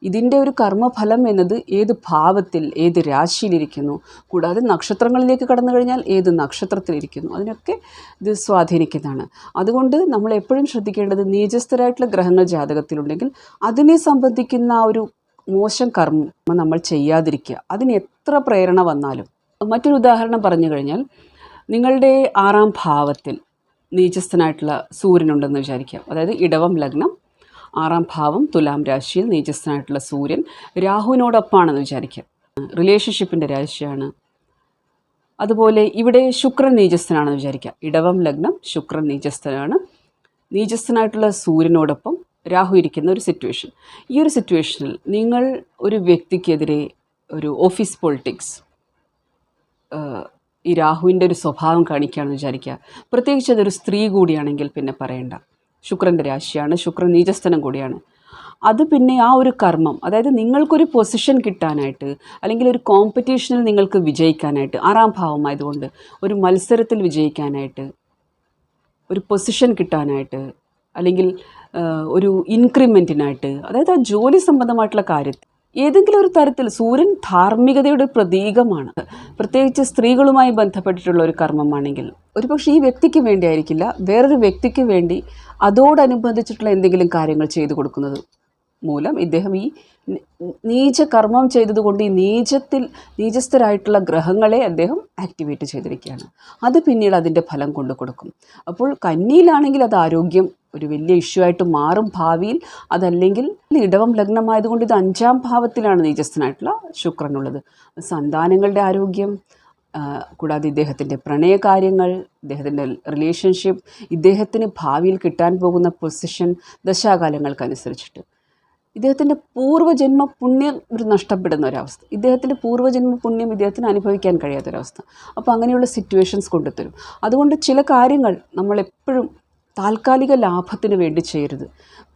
ഇതിൻ്റെ ഒരു കർമ്മഫലം എന്നത് ഏത് ഭാവത്തിൽ, ഏത് രാശിയിലിരിക്കുന്നു, കൂടാതെ നക്ഷത്രങ്ങളിലേക്ക് കടന്നു കഴിഞ്ഞാൽ ഏത് നക്ഷത്രത്തിലിരിക്കുന്നു, അതിനൊക്കെ ഇത് സ്വാധീനിക്കുന്നതാണ്. അതുകൊണ്ട് നമ്മൾ എപ്പോഴും ശ്രദ്ധിക്കേണ്ടത്, നീചസ്ഥരായിട്ടുള്ള ഗ്രഹങ്ങൾ ജാതകത്തിലുണ്ടെങ്കിൽ അതിനെ സംബന്ധിക്കുന്ന ആ ഒരു മോശം കർമ്മം നമ്മൾ ചെയ്യാതിരിക്കുക, അതിന് എത്ര പ്രേരണ വന്നാലും. മറ്റൊരു ഉദാഹരണം പറഞ്ഞു കഴിഞ്ഞാൽ, നിങ്ങളുടെ 6ാം ഭാവത്തിൽ നീചസ്ഥനായിട്ടുള്ള സൂര്യനുണ്ടെന്ന് വിചാരിക്കുക. അതായത് ഇടവം ലഗ്നം, 6ാം ഭാവം തുലാം രാശിയിൽ നീചസ്ഥനായിട്ടുള്ള സൂര്യൻ രാഹുവിനോടൊപ്പമാണെന്ന് വിചാരിക്കുക. റിലേഷൻഷിപ്പിൻ്റെ രാശിയാണ്. അതുപോലെ ഇവിടെ ശുക്രൻ നീചസ്ഥനാണെന്ന് വിചാരിക്കുക. ഇടവം ലഗ്നം, ശുക്രൻ നീചസ്ഥനാണ്. നീചസ്ഥനായിട്ടുള്ള സൂര്യനോടൊപ്പം രാഹു ഇരിക്കുന്ന ഒരു സിറ്റുവേഷൻ. ഈ ഒരു സിറ്റുവേഷനിൽ നിങ്ങൾ ഒരു വ്യക്തിക്കെതിരെ ഒരു ഓഫീസ് പൊളിറ്റിക്സ്, ഈ രാഹുവിൻ്റെ ഒരു സ്വഭാവം കാണിക്കുകയാണെന്ന് വിചാരിക്കുക. പ്രത്യേകിച്ച് അതൊരു സ്ത്രീ കൂടിയാണെങ്കിൽ പിന്നെ പറയണ്ട. ശുക്രൻ്റെ രാശിയാണ്, ശുക്രൻ നീചസ്ഥനം കൂടിയാണ്. അത് പിന്നെ ആ ഒരു കർമ്മം, അതായത് നിങ്ങൾക്കൊരു പൊസിഷൻ കിട്ടാനായിട്ട്, അല്ലെങ്കിൽ ഒരു കോമ്പറ്റീഷനിൽ നിങ്ങൾക്ക് വിജയിക്കാനായിട്ട്, 6ാം ഭാവമായതുകൊണ്ട് ഒരു മത്സരത്തിൽ വിജയിക്കാനായിട്ട്, ഒരു പൊസിഷൻ കിട്ടാനായിട്ട്, അല്ലെങ്കിൽ ഒരു ഇൻക്രിമെൻറ്റിനായിട്ട്, അതായത് ആ ജോലി സംബന്ധമായിട്ടുള്ള കാര്യത്തിൽ ഏതെങ്കിലും ഒരു തരത്തിൽ സൂര്യൻ ധാർമ്മികതയുടെ പ്രതീകമാണ്. പ്രത്യേകിച്ച് സ്ത്രീകളുമായി ബന്ധപ്പെട്ടിട്ടുള്ള ഒരു കർമ്മമാണെങ്കിൽ ഒരുപക്ഷെ ഈ വ്യക്തിക്ക് വേണ്ടി ആയിരിക്കില്ല, വേറൊരു വ്യക്തിക്ക് വേണ്ടി അതോടനുബന്ധിച്ചിട്ടുള്ള എന്തെങ്കിലും കാര്യങ്ങൾ ചെയ്തു കൊടുക്കുന്നത് മൂലം ഇദ്ദേഹം ഈ നീചകർമ്മം ചെയ്തതുകൊണ്ട് ഈ നീചസ്ഥരായിട്ടുള്ള ഗ്രഹങ്ങളെ അദ്ദേഹം ആക്ടിവേറ്റ് ചെയ്തിരിക്കുകയാണ്. അത് പിന്നീട് അതിൻ്റെ ഫലം കൊണ്ടു കൊടുക്കും. അപ്പോൾ കന്നിയിലാണെങ്കിൽ അത് ആരോഗ്യം ഒരു വലിയ ഇഷ്യൂ ആയിട്ട് മാറും ഭാവിയിൽ. അതല്ലെങ്കിൽ ഇടവം ലഗ്നമായതുകൊണ്ട് ഇത് 5ാം ഭാവത്തിലാണ് നീചസ്ഥനായിട്ടുള്ള ശുക്രനുള്ളത്. സന്താനങ്ങളുടെ ആരോഗ്യം, കൂടാതെ ഇദ്ദേഹത്തിൻ്റെ പ്രണയകാര്യങ്ങൾ, ഇദ്ദേഹത്തിൻ്റെ റിലേഷൻഷിപ്പ്, ഇദ്ദേഹത്തിന് ഭാവിയിൽ കിട്ടാൻ പോകുന്ന പൊസിഷൻ ദശാകാലങ്ങൾക്കനുസരിച്ചിട്ട് ഇദ്ദേഹത്തിൻ്റെ പൂർവ്വജന്മ പുണ്യം ഒരു നഷ്ടപ്പെടുന്ന ഒരവസ്ഥ, ഇദ്ദേഹത്തിൻ്റെ പൂർവ്വജന്മ പുണ്യം ഇദ്ദേഹത്തിന് അനുഭവിക്കാൻ കഴിയാത്തൊരവസ്ഥ. അപ്പോൾ അങ്ങനെയുള്ള സിറ്റുവേഷൻസ് കൊണ്ടുത്തരും. അതുകൊണ്ട് ചില കാര്യങ്ങൾ നമ്മളെപ്പോഴും താൽക്കാലിക ലാഭത്തിന് വേണ്ടി ചെയ്യരുത്.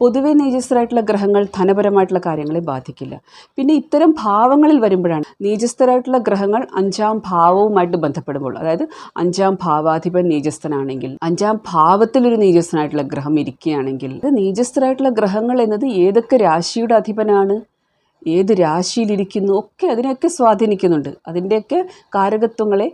പൊതുവേ നീചസ്ഥരായിട്ടുള്ള ഗ്രഹങ്ങൾ ധനപരമായിട്ടുള്ള കാര്യങ്ങളെ ബാധിക്കില്ല. പിന്നെ ഇത്തരം ഭാവങ്ങളിൽ വരുമ്പോഴാണ് നീചസ്ഥരായിട്ടുള്ള ഗ്രഹങ്ങൾ 5ാം ഭാവവുമായിട്ട് ബന്ധപ്പെടുമ്പോൾ, അതായത് 5ാം ഭാവാധിപൻ നീചസ്ഥനാണെങ്കിൽ, 5ാം ഭാവത്തിലൊരു നീചസ്ഥനായിട്ടുള്ള ഗ്രഹം ഇരിക്കുകയാണെങ്കിൽ, നീചസ്ഥരായിട്ടുള്ള ഗ്രഹങ്ങൾ എന്നത് ഏതൊക്കെ രാശിയുടെ അധിപനാണ്, ഏത് രാശിയിലിരിക്കുന്നു, ഒക്കെ അതിനെയൊക്കെ സ്വാധീനിക്കുന്നുണ്ട്. അതിൻ്റെയൊക്കെ കാരകത്വങ്ങളെ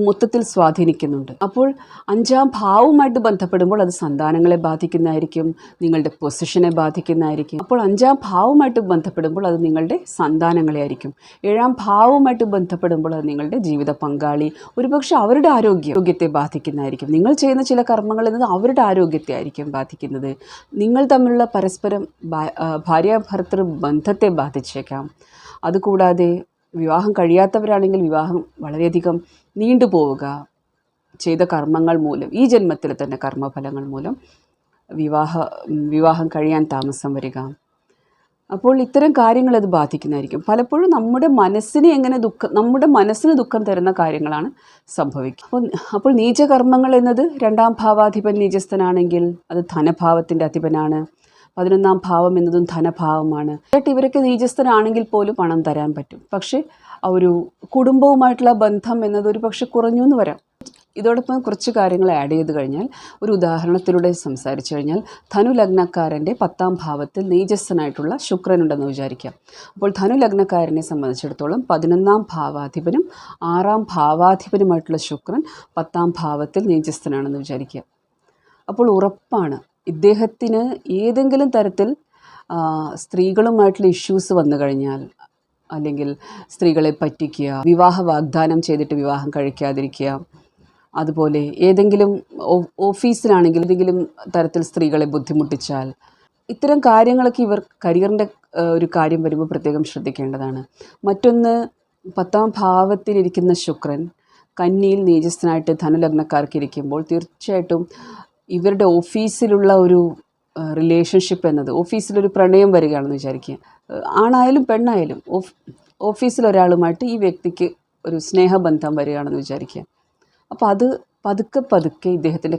മൊത്തത്തിൽ സ്വാധീനിക്കുന്നുണ്ട്. അപ്പോൾ 5ാം ഭാവവുമായിട്ട് ബന്ധപ്പെടുമ്പോൾ അത് സന്താനങ്ങളെ ബാധിക്കുന്നതായിരിക്കും, നിങ്ങളുടെ പൊസിഷനെ ബാധിക്കുന്നതായിരിക്കും. അപ്പോൾ 5ാം ഭാവവുമായിട്ട് ബന്ധപ്പെടുമ്പോൾ അത് നിങ്ങളുടെ സന്താനങ്ങളെ ആയിരിക്കും. 7ാം ഭാവവുമായിട്ട് ബന്ധപ്പെടുമ്പോൾ അത് നിങ്ങളുടെ ജീവിത പങ്കാളി, ഒരുപക്ഷെ അവരുടെ ആരോഗ്യത്തെ ബാധിക്കുന്നതായിരിക്കും. നിങ്ങൾ ചെയ്യുന്ന ചില കർമ്മങ്ങൾ എന്നത് അവരുടെ ആരോഗ്യത്തെ ആയിരിക്കും ബാധിക്കുന്നത്. നിങ്ങൾ തമ്മിലുള്ള പരസ്പരം ഭാര്യാഭർത്തൃ ബന്ധത്തെ ബാധിച്ചേക്കാം. അതുകൂടാതെ വിവാഹം കഴിയാത്തവരാണെങ്കിൽ വിവാഹം വളരെയധികം നീണ്ടുപോവുക, ചെയ്ത കർമ്മങ്ങൾ മൂലം, ഈ ജന്മത്തിൽ തന്നെ കർമ്മഫലങ്ങൾ മൂലം വിവാഹം കഴിയാൻ താമസം വരിക. അപ്പോൾ ഇത്തരം കാര്യങ്ങൾ അത് ബാധിക്കുന്നതായിരിക്കും. പലപ്പോഴും നമ്മുടെ മനസ്സിന് ദുഃഖം തരുന്ന കാര്യങ്ങളാണ് സംഭവിക്കുക. അപ്പോൾ നീചകർമ്മങ്ങൾ എന്നത് 2ാം ഭാവാധിപൻ നീചസ്ഥനാണെങ്കിൽ അത് ധനഭാവത്തിൻ്റെ അധിപനാണ്. 11ാം ഭാവം എന്നതും ധനഭാവമാണ്. ഇവരൊക്കെ നീചസ്ഥനാണെങ്കിൽ പോലും പണം തരാൻ പറ്റും. പക്ഷേ ആ ഒരു കുടുംബവുമായിട്ടുള്ള ബന്ധം എന്നത് ഒരു പക്ഷെ കുറഞ്ഞു എന്ന് വരാം. ഇതോടൊപ്പം കുറച്ച് കാര്യങ്ങൾ ആഡ് ചെയ്ത് കഴിഞ്ഞാൽ, ഒരു ഉദാഹരണത്തിലൂടെ സംസാരിച്ചു കഴിഞ്ഞാൽ, ധനു ലഗ്നക്കാരൻ്റെ 10ാം ഭാവത്തിൽ നീചസ്ഥനായിട്ടുള്ള ശുക്രനുണ്ടെന്ന് വിചാരിക്കാം. അപ്പോൾ ധനു ലഗ്നക്കാരനെ സംബന്ധിച്ചിടത്തോളം 11ാം ഭാവാധിപനും 6ാം ഭാവാധിപനുമായിട്ടുള്ള ശുക്രൻ 10ാം ഭാവത്തിൽ നീചസ്ഥനാണെന്ന് വിചാരിക്കുക. അപ്പോൾ ഉറപ്പാണ് ഇദ്ദേഹത്തിന് ഏതെങ്കിലും തരത്തിൽ സ്ത്രീകളുമായിട്ടുള്ള ഇഷ്യൂസ് വന്നു കഴിഞ്ഞാൽ, അല്ലെങ്കിൽ സ്ത്രീകളെ പറ്റിക്കുക, വിവാഹ വാഗ്ദാനം ചെയ്തിട്ട് വിവാഹം കഴിക്കാതിരിക്കുക, അതുപോലെ ഏതെങ്കിലും ഓഫീസിലാണെങ്കിൽ ഏതെങ്കിലും തരത്തിൽ സ്ത്രീകളെ ബുദ്ധിമുട്ടിച്ചാൽ, ഇത്തരം കാര്യങ്ങളൊക്കെ ഇവർ കരിയറിൻ്റെ ഒരു കാര്യം വരുമ്പോൾ പ്രത്യേകം ശ്രദ്ധിക്കേണ്ടതാണ്. മറ്റൊന്ന്, 10ാം ഭാവത്തിലിരിക്കുന്ന ശുക്രൻ കന്നിയിൽ നീചസ്ഥനായിട്ട് ധനുലഗ്നക്കാർക്ക് ഇരിക്കുമ്പോൾ തീർച്ചയായിട്ടും ഇവരുടെ ഓഫീസിലുള്ള ഒരു റിലേഷൻഷിപ്പ് എന്നത്, ഓഫീസിലൊരു പ്രണയം വരികയാണെന്ന് വിചാരിക്കുക, ആണായാലും പെണ്ണായാലും ഓഫീസിലൊരാളുമായിട്ട് ഈ വ്യക്തിക്ക് ഒരു സ്നേഹബന്ധം വരികയാണെന്ന് വിചാരിക്കുക. അപ്പോൾ അത് പതുക്കെ പതുക്കെ ഇദ്ദേഹത്തിൻ്റെ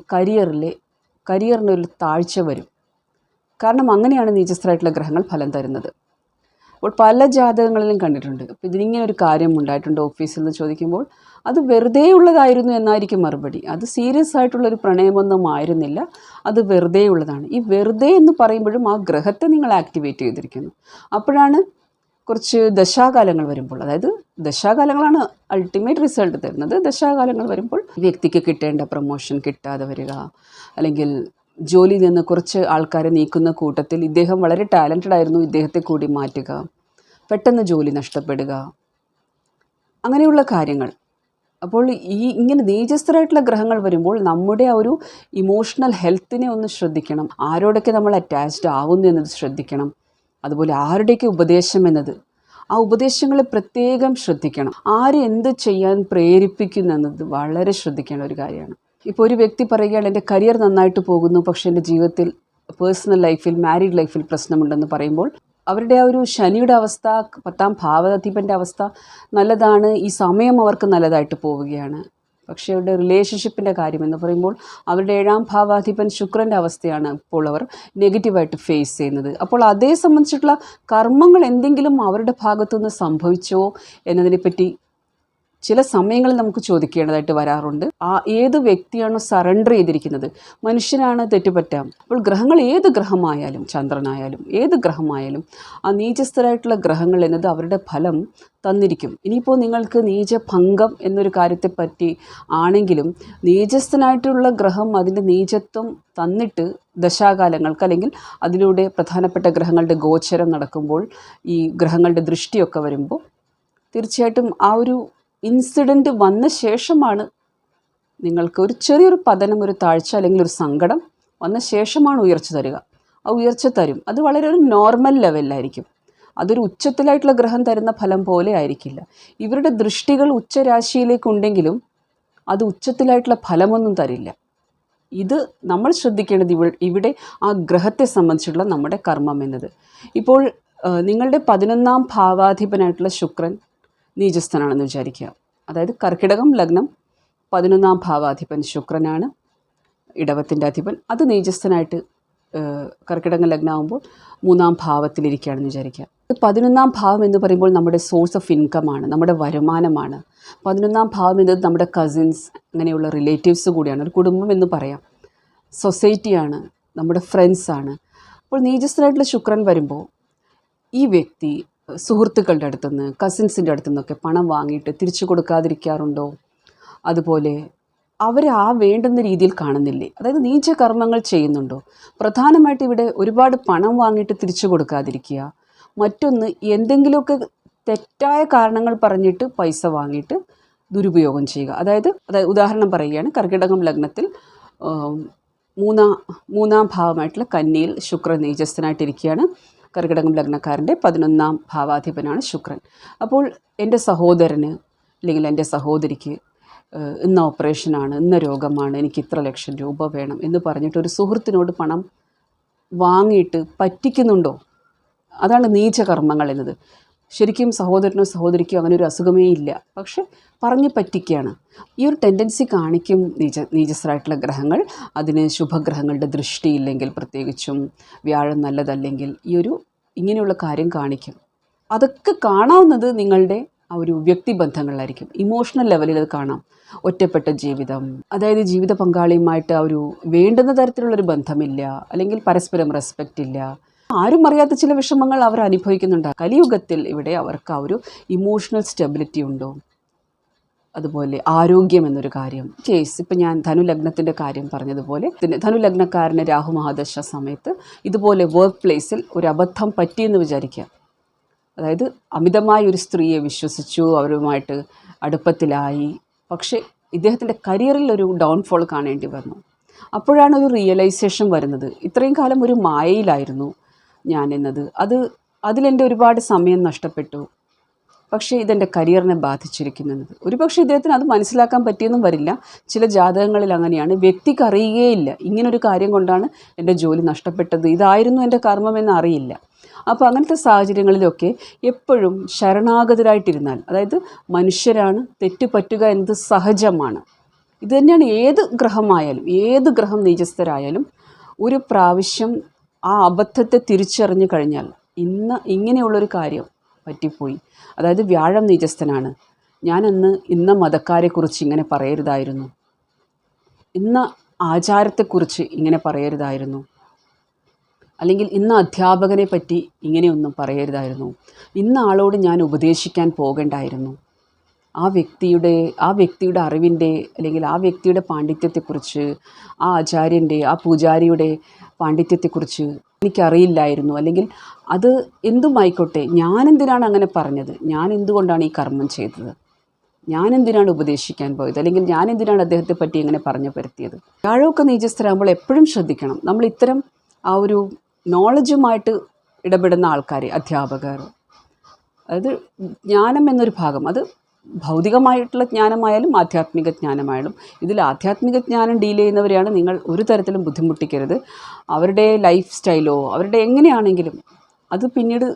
കരിയറിനൊരു താഴ്ച വരും. കാരണം അങ്ങനെയാണ് നീചസ്ഥരായിട്ടുള്ള ഗ്രഹങ്ങൾ ഫലം തരുന്നത്. അപ്പോൾ പല ജാതകങ്ങളിലും കണ്ടിട്ടുണ്ട്. അപ്പോൾ ഇതിനിങ്ങനെ ഒരു കാര്യം ഉണ്ടായിട്ടുണ്ട് ഓഫീസിൽ നിന്ന് ചോദിക്കുമ്പോൾ അത് വെറുതെ ഉള്ളതായിരുന്നു എന്നായിരിക്കും മറുപടി. അത് സീരിയസ് ആയിട്ടുള്ളൊരു പ്രണയമൊന്നും ആയിരുന്നില്ല, അത് വെറുതെ ഉള്ളതാണ്. ഈ വെറുതെ എന്ന് പറയുമ്പോഴും ആ ഗ്രഹത്തെ നിങ്ങൾ ആക്ടിവേറ്റ് ചെയ്തിരിക്കുന്നു. അപ്പോഴാണ് കുറച്ച് ദശാകാലങ്ങൾ വരുമ്പോൾ, അതായത് ദശാകാലങ്ങളാണ് അൾട്ടിമേറ്റ് റിസൾട്ട് തരുന്നത്. ദശാകാലങ്ങൾ വരുമ്പോൾ വ്യക്തിക്ക് കിട്ടേണ്ട പ്രൊമോഷൻ കിട്ടാതെ വരിക, അല്ലെങ്കിൽ ജോലിയിൽ നിന്ന് കുറച്ച് ആൾക്കാരെ നീക്കുന്ന കൂട്ടത്തിൽ ഇദ്ദേഹം വളരെ ടാലൻറ്റഡ് ആയിരുന്നു, ഇദ്ദേഹത്തെ കൂടി മാറ്റുക, പെട്ടെന്ന് ജോലി നഷ്ടപ്പെടുക, അങ്ങനെയുള്ള കാര്യങ്ങൾ. അപ്പോൾ ഇങ്ങനെ നീചസ്ഥരായിട്ടുള്ള ഗ്രഹങ്ങൾ വരുമ്പോൾ നമ്മുടെ ആ ഒരു ഇമോഷണൽ ഹെൽത്തിനെ ഒന്ന് ശ്രദ്ധിക്കണം. ആരോടൊക്കെ നമ്മൾ അറ്റാച്ച്ഡ് ആവുന്നു എന്നത് ശ്രദ്ധിക്കണം. അതുപോലെ ആരുടെയൊക്കെ ഉപദേശം എന്നത്, ആ ഉപദേശങ്ങളെ പ്രത്യേകം ശ്രദ്ധിക്കണം. ആര് എന്ത് ചെയ്യാൻ പ്രേരിപ്പിക്കുന്നു എന്നത് വളരെ ശ്രദ്ധിക്കേണ്ട ഒരു കാര്യമാണ്. ഇപ്പോൾ ഒരു വ്യക്തി പറയുകയാണ് എൻ്റെ കരിയർ നന്നായിട്ട് പോകുന്നു, പക്ഷേ എൻ്റെ ജീവിതത്തിൽ പേഴ്സണൽ ലൈഫിൽ, മാരീഡ് ലൈഫിൽ പ്രശ്നമുണ്ടെന്ന് പറയുമ്പോൾ അവരുടെ ആ ഒരു ശനിയുടെ അവസ്ഥ, 10ാം ഭാവാധിപൻ്റെ അവസ്ഥ നല്ലതാണ്, ഈ സമയം അവർക്ക് നല്ലതായിട്ട് പോവുകയാണ്. പക്ഷേ അവരുടെ റിലേഷൻഷിപ്പിൻ്റെ കാര്യം എന്ന് പറയുമ്പോൾ അവരുടെ 7ാം ഭാവാധിപൻ ശുക്രൻ്റെ അവസ്ഥയാണ് ഇപ്പോൾ അവർ നെഗറ്റീവായിട്ട് ഫേസ് ചെയ്യുന്നത്. അപ്പോൾ അതേ സംബന്ധിച്ചിട്ടുള്ള കർമ്മങ്ങൾ എന്തെങ്കിലും അവരുടെ ഭാഗത്തുനിന്ന് സംഭവിച്ചോ എന്നതിനെപ്പറ്റി ചില സമയങ്ങളിൽ നമുക്ക് ചോദിക്കേണ്ടതായിട്ട് വരാറുണ്ട്. ഏത് വ്യക്തിയാണോ സറണ്ടർ ചെയ്തിരിക്കുന്നത്, മനുഷ്യനാണ് തെറ്റുപറ്റാം. അപ്പോൾ ഗ്രഹങ്ങൾ ഏത് ഗ്രഹമായാലും, ചന്ദ്രനായാലും ഏത് ഗ്രഹമായാലും, ആ നീചസ്ഥരായിട്ടുള്ള ഗ്രഹങ്ങൾ എന്നത് അവരുടെ ഫലം തന്നിരിക്കും. ഇനിയിപ്പോൾ നിങ്ങൾക്ക് നീചഭംഗം എന്നൊരു കാര്യത്തെപ്പറ്റി ആണെങ്കിലും നീചസ്ഥനായിട്ടുള്ള ഗ്രഹം അതിൻ്റെ നീചത്വം തന്നിട്ട് ദശാകാലങ്ങൾക്ക്, അല്ലെങ്കിൽ അതിലൂടെ പ്രധാനപ്പെട്ട ഗ്രഹങ്ങളുടെ ഗോചരം നടക്കുമ്പോൾ, ഈ ഗ്രഹങ്ങളുടെ ദൃഷ്ടിയൊക്കെ വരുമ്പോൾ തീർച്ചയായിട്ടും ആ ഒരു ഇൻസിഡൻറ്റ് വന്ന ശേഷമാണ് നിങ്ങൾക്ക് ഒരു ചെറിയൊരു പതനം, ഒരു താഴ്ച, അല്ലെങ്കിൽ ഒരു സങ്കടം വന്ന ശേഷമാണ് ഉയർച്ച തരിക. ആ ഉയർച്ച തരും, അത് വളരെ ഒരു നോർമൽ ലെവലിലായിരിക്കും. അതൊരു ഉച്ചത്തിലായിട്ടുള്ള ഗ്രഹം തരുന്ന ഫലം പോലെ ആയിരിക്കില്ല. ഇവരുടെ ദൃഷ്ടികൾ ഉച്ചരാശിയിലേക്കുണ്ടെങ്കിലും അത് ഉച്ചത്തിലായിട്ടുള്ള ഫലമൊന്നും തരില്ല. ഇത് നമ്മൾ ശ്രദ്ധിക്കേണ്ടത് ഇവിടെ ആ ഗ്രഹത്തെ സംബന്ധിച്ചുള്ള നമ്മുടെ കർമ്മം എന്നത്. ഇപ്പോൾ നിങ്ങളുടെ 11ാം ഭാവാധിപനായിട്ടുള്ള ശുക്രൻ നീചസ്ഥനാണെന്ന് വിചാരിക്കുക. അതായത് കർക്കിടകം ലഗ്നം, 11ാം ഭാവാധിപൻ ശുക്രനാണ്, ഇടവത്തിൻ്റെ അധിപൻ. അത് നീചസ്ഥനായിട്ട് കർക്കിടകം ലഗ്നമാകുമ്പോൾ 3ാം ഭാവത്തിലിരിക്കുകയാണെന്ന് വിചാരിക്കുക. 11ാം ഭാവം എന്ന് പറയുമ്പോൾ നമ്മുടെ സോഴ്സ് ഓഫ് ഇൻകമാണ്, നമ്മുടെ വരുമാനമാണ്. 11ാം ഭാവം എന്നത് നമ്മുടെ കസിൻസ്, അങ്ങനെയുള്ള റിലേറ്റീവ്സ് കൂടിയാണ്, ഒരു കുടുംബം എന്ന് പറയാം, സൊസൈറ്റിയാണ്, നമ്മുടെ ഫ്രണ്ട്സാണ്. അപ്പോൾ നീചസ്ഥനായിട്ടുള്ള ശുക്രൻ വരുമ്പോൾ ഈ വ്യക്തി സുഹൃത്തുക്കളുടെ അടുത്തുനിന്ന്, കസിൻസിൻ്റെ അടുത്തുനിന്നൊക്കെ പണം വാങ്ങിയിട്ട് തിരിച്ചു കൊടുക്കാതിരിക്കാറുണ്ടോ? അതുപോലെ അവരെ ആ വേണ്ടുന്ന രീതിയിൽ കാണുന്നില്ലേ? അതായത് നീചകർമ്മങ്ങൾ ചെയ്യുന്നുണ്ടോ? പ്രധാനമായിട്ട് ഇവിടെ ഒരുപാട് പണം വാങ്ങിയിട്ട് തിരിച്ചു കൊടുക്കാതിരിക്കുക. മറ്റൊന്ന്, എന്തെങ്കിലുമൊക്കെ തെറ്റായ കാരണങ്ങൾ പറഞ്ഞിട്ട് പൈസ വാങ്ങിയിട്ട് ദുരുപയോഗം ചെയ്യുക. അതായത് ഉദാഹരണം പറയുകയാണ്, കർക്കിടകം ലഗ്നത്തിൽ മൂന്നാം ഭാവമായിട്ടുള്ള കന്നിയിൽ ശുക്രൻ നീചസ്ഥനായിട്ടിരിക്കുകയാണ്. കർക്കിടകം ലഗ്നക്കാരൻ്റെ 11ാം ഭാവാധിപനാണ് ശുക്രൻ. അപ്പോൾ എൻ്റെ സഹോദരന് അല്ലെങ്കിൽ എൻ്റെ സഹോദരിക്ക് ഇന്ന ഓപ്പറേഷനാണ്, ഇന്ന രോഗമാണ്, എനിക്ക് ഇത്ര ലക്ഷം രൂപ വേണം എന്ന് പറഞ്ഞിട്ട് ഒരു സുഹൃത്തിനോട് പണം വാങ്ങിയിട്ട് പറ്റിക്കുന്നുണ്ടോ? അതാണ് നീചകർമ്മങ്ങൾ എന്നത്. ശരിക്കും സഹോദരനോ സഹോദരിക്കോ അങ്ങനെ ഒരു അസുഖമേ ഇല്ല, പക്ഷെ പറഞ്ഞ് പറ്റിക്കുകയാണ്. ഈ ഒരു ടെൻഡൻസി കാണിക്കും നീചസ്ഥരായിട്ടുള്ള ഗ്രഹങ്ങൾ. അതിന് ശുഭഗ്രഹങ്ങളുടെ ദൃഷ്ടിയില്ലെങ്കിൽ, പ്രത്യേകിച്ചും വ്യാഴം നല്ലതല്ലെങ്കിൽ ഇങ്ങനെയുള്ള കാര്യം കാണിക്കും. അതൊക്കെ കാണാവുന്നത് നിങ്ങളുടെ ആ ഒരു വ്യക്തിബന്ധങ്ങളിലായിരിക്കും. ഇമോഷണൽ ലെവലിൽ അത് കാണാം. ഒറ്റപ്പെട്ട ജീവിതം, അതായത് ജീവിത പങ്കാളിയുമായിട്ട് ആ ഒരു വേണ്ടുന്ന തരത്തിലുള്ളൊരു ബന്ധമില്ല, അല്ലെങ്കിൽ പരസ്പരം റെസ്പെക്റ്റ് ഇല്ല, ആരും അറിയാത്ത ചില വിഷമങ്ങൾ അവർ അനുഭവിക്കുന്നുണ്ട്. കലിയുഗത്തിൽ ഇവിടെ അവർക്ക് ആ ഒരു ഇമോഷണൽ സ്റ്റെബിലിറ്റി ഉണ്ടോ? അതുപോലെ ആരോഗ്യം എന്നൊരു കാര്യം, ഇപ്പം ഞാൻ ധനുലഗ്നത്തിൻ്റെ കാര്യം പറഞ്ഞതുപോലെ, ധനുലഗ്നക്കാരന് രാഹു മഹാദശ സമയത്ത് ഇതുപോലെ വർക്ക് പ്ലേസിൽ ഒരു അബദ്ധം പറ്റിയെന്ന് വിചാരിക്കുക. അതായത് അമിതമായി ഒരു സ്ത്രീയെ വിശ്വസിച്ചു, അവരുമായിട്ട് അടുപ്പത്തിലായി, പക്ഷേ ഇദ്ദേഹത്തിൻ്റെ കരിയറിൽ ഒരു ഡൗൺഫോൾ കാണേണ്ടി വന്നു. അപ്പോഴാണ് ഒരു റിയലൈസേഷൻ വരുന്നത്, ഇത്രയും കാലം ഒരു മായയിലായിരുന്നു ഞാൻ എന്നത്. അതിലെൻ്റെ ഒരുപാട് സമയം നഷ്ടപ്പെട്ടു, പക്ഷേ ഇതെൻ്റെ കരിയറിനെ ബാധിച്ചിരിക്കുന്നത്. ഒരുപക്ഷെ ഇദ്ദേഹത്തിന് അത് മനസ്സിലാക്കാൻ പറ്റിയെന്നും വരില്ല. ചില ജാതകങ്ങളിൽ അങ്ങനെയാണ്, വ്യക്തിക്ക് അറിയുകയില്ല ഇങ്ങനൊരു കാര്യം കൊണ്ടാണ് എൻ്റെ ജോലി നഷ്ടപ്പെട്ടത്, ഇതായിരുന്നു എൻ്റെ കർമ്മമെന്ന് അറിയില്ല. അപ്പോൾ അങ്ങനത്തെ സാഹചര്യങ്ങളിലൊക്കെ എപ്പോഴും ശരണാഗതരായിട്ടിരുന്നാൽ, അതായത് മനുഷ്യരാണ്, തെറ്റ് പറ്റുക എന്നത് സഹജമാണ്. ഇത് തന്നെയാണ് ഏത് ഗ്രഹമായാലും, ഏത് ഗ്രഹം നീചസ്ഥരായാലും ഒരു പ്രാവശ്യം ആ അബദ്ധത്തെ തിരിച്ചറിഞ്ഞു കഴിഞ്ഞാൽ, ഇങ്ങനെയുള്ളൊരു കാര്യം പറ്റിപ്പോയി, അതായത് വ്യാഴം നീചസ്ഥനാണ്, ഞാനന്ന് ഇന്ന മതക്കാരെക്കുറിച്ച് ഇങ്ങനെ പറയരുതായിരുന്നു, ഇന്ന ആചാരത്തെക്കുറിച്ച് ഇങ്ങനെ പറയരുതായിരുന്നു, അല്ലെങ്കിൽ ഇന്ന അധ്യാപകനെ പറ്റി ഇങ്ങനെയൊന്നും പറയരുതായിരുന്നു, ഇന്ന ആളോട് ഞാൻ ഉപദേശിക്കാൻ പോകണ്ടായിരുന്നു, ആ വ്യക്തിയുടെ അറിവിൻ്റെ അല്ലെങ്കിൽ ആ വ്യക്തിയുടെ പാണ്ഡിത്യത്തെക്കുറിച്ച്, ആ ആചാര്യൻ്റെ, ആ പൂജാരിയുടെ പാണ്ഡിത്യത്തെക്കുറിച്ച് എനിക്കറിയില്ലായിരുന്നു, അല്ലെങ്കിൽ അത് എന്തുമായിക്കോട്ടെ, ഞാനെന്തിനാണ് അങ്ങനെ പറഞ്ഞത്, ഞാൻ എന്തുകൊണ്ടാണ് ഈ കർമ്മം ചെയ്തത്, ഞാനെന്തിനാണ് ഉപദേശിക്കാൻ പോയത്, അല്ലെങ്കിൽ ഞാനെന്തിനാണ് അദ്ദേഹത്തെ പറ്റി ഇങ്ങനെ പറഞ്ഞു പരത്തിയത്. വ്യാഴമൊക്കെ നീചസ്ഥരാകുമ്പോൾ എപ്പോഴും ശ്രദ്ധിക്കണം, നമ്മൾ ഇത്തരം ആ ഒരു നോളജുമായിട്ട് ഇടപെടുന്ന ആൾക്കാർ, അധ്യാപകർ, അതായത് ജ്ഞാനം എന്നൊരു ഭാഗം, അത് ഭൗതികമായിട്ടുള്ള ജ്ഞാനമായാലും ആധ്യാത്മിക ജ്ഞാനമായാലും, ഇതിൽ ആധ്യാത്മിക ജ്ഞാനം ഡീൽ ചെയ്യുന്നവരെയാണ് നിങ്ങൾ ഒരു തരത്തിലും ബുദ്ധിമുട്ടിക്കരുത്. അവരുടെ ലൈഫ് സ്റ്റൈലോ അവരുടെ എങ്ങനെയാണെങ്കിലും അത് പിന്നീട്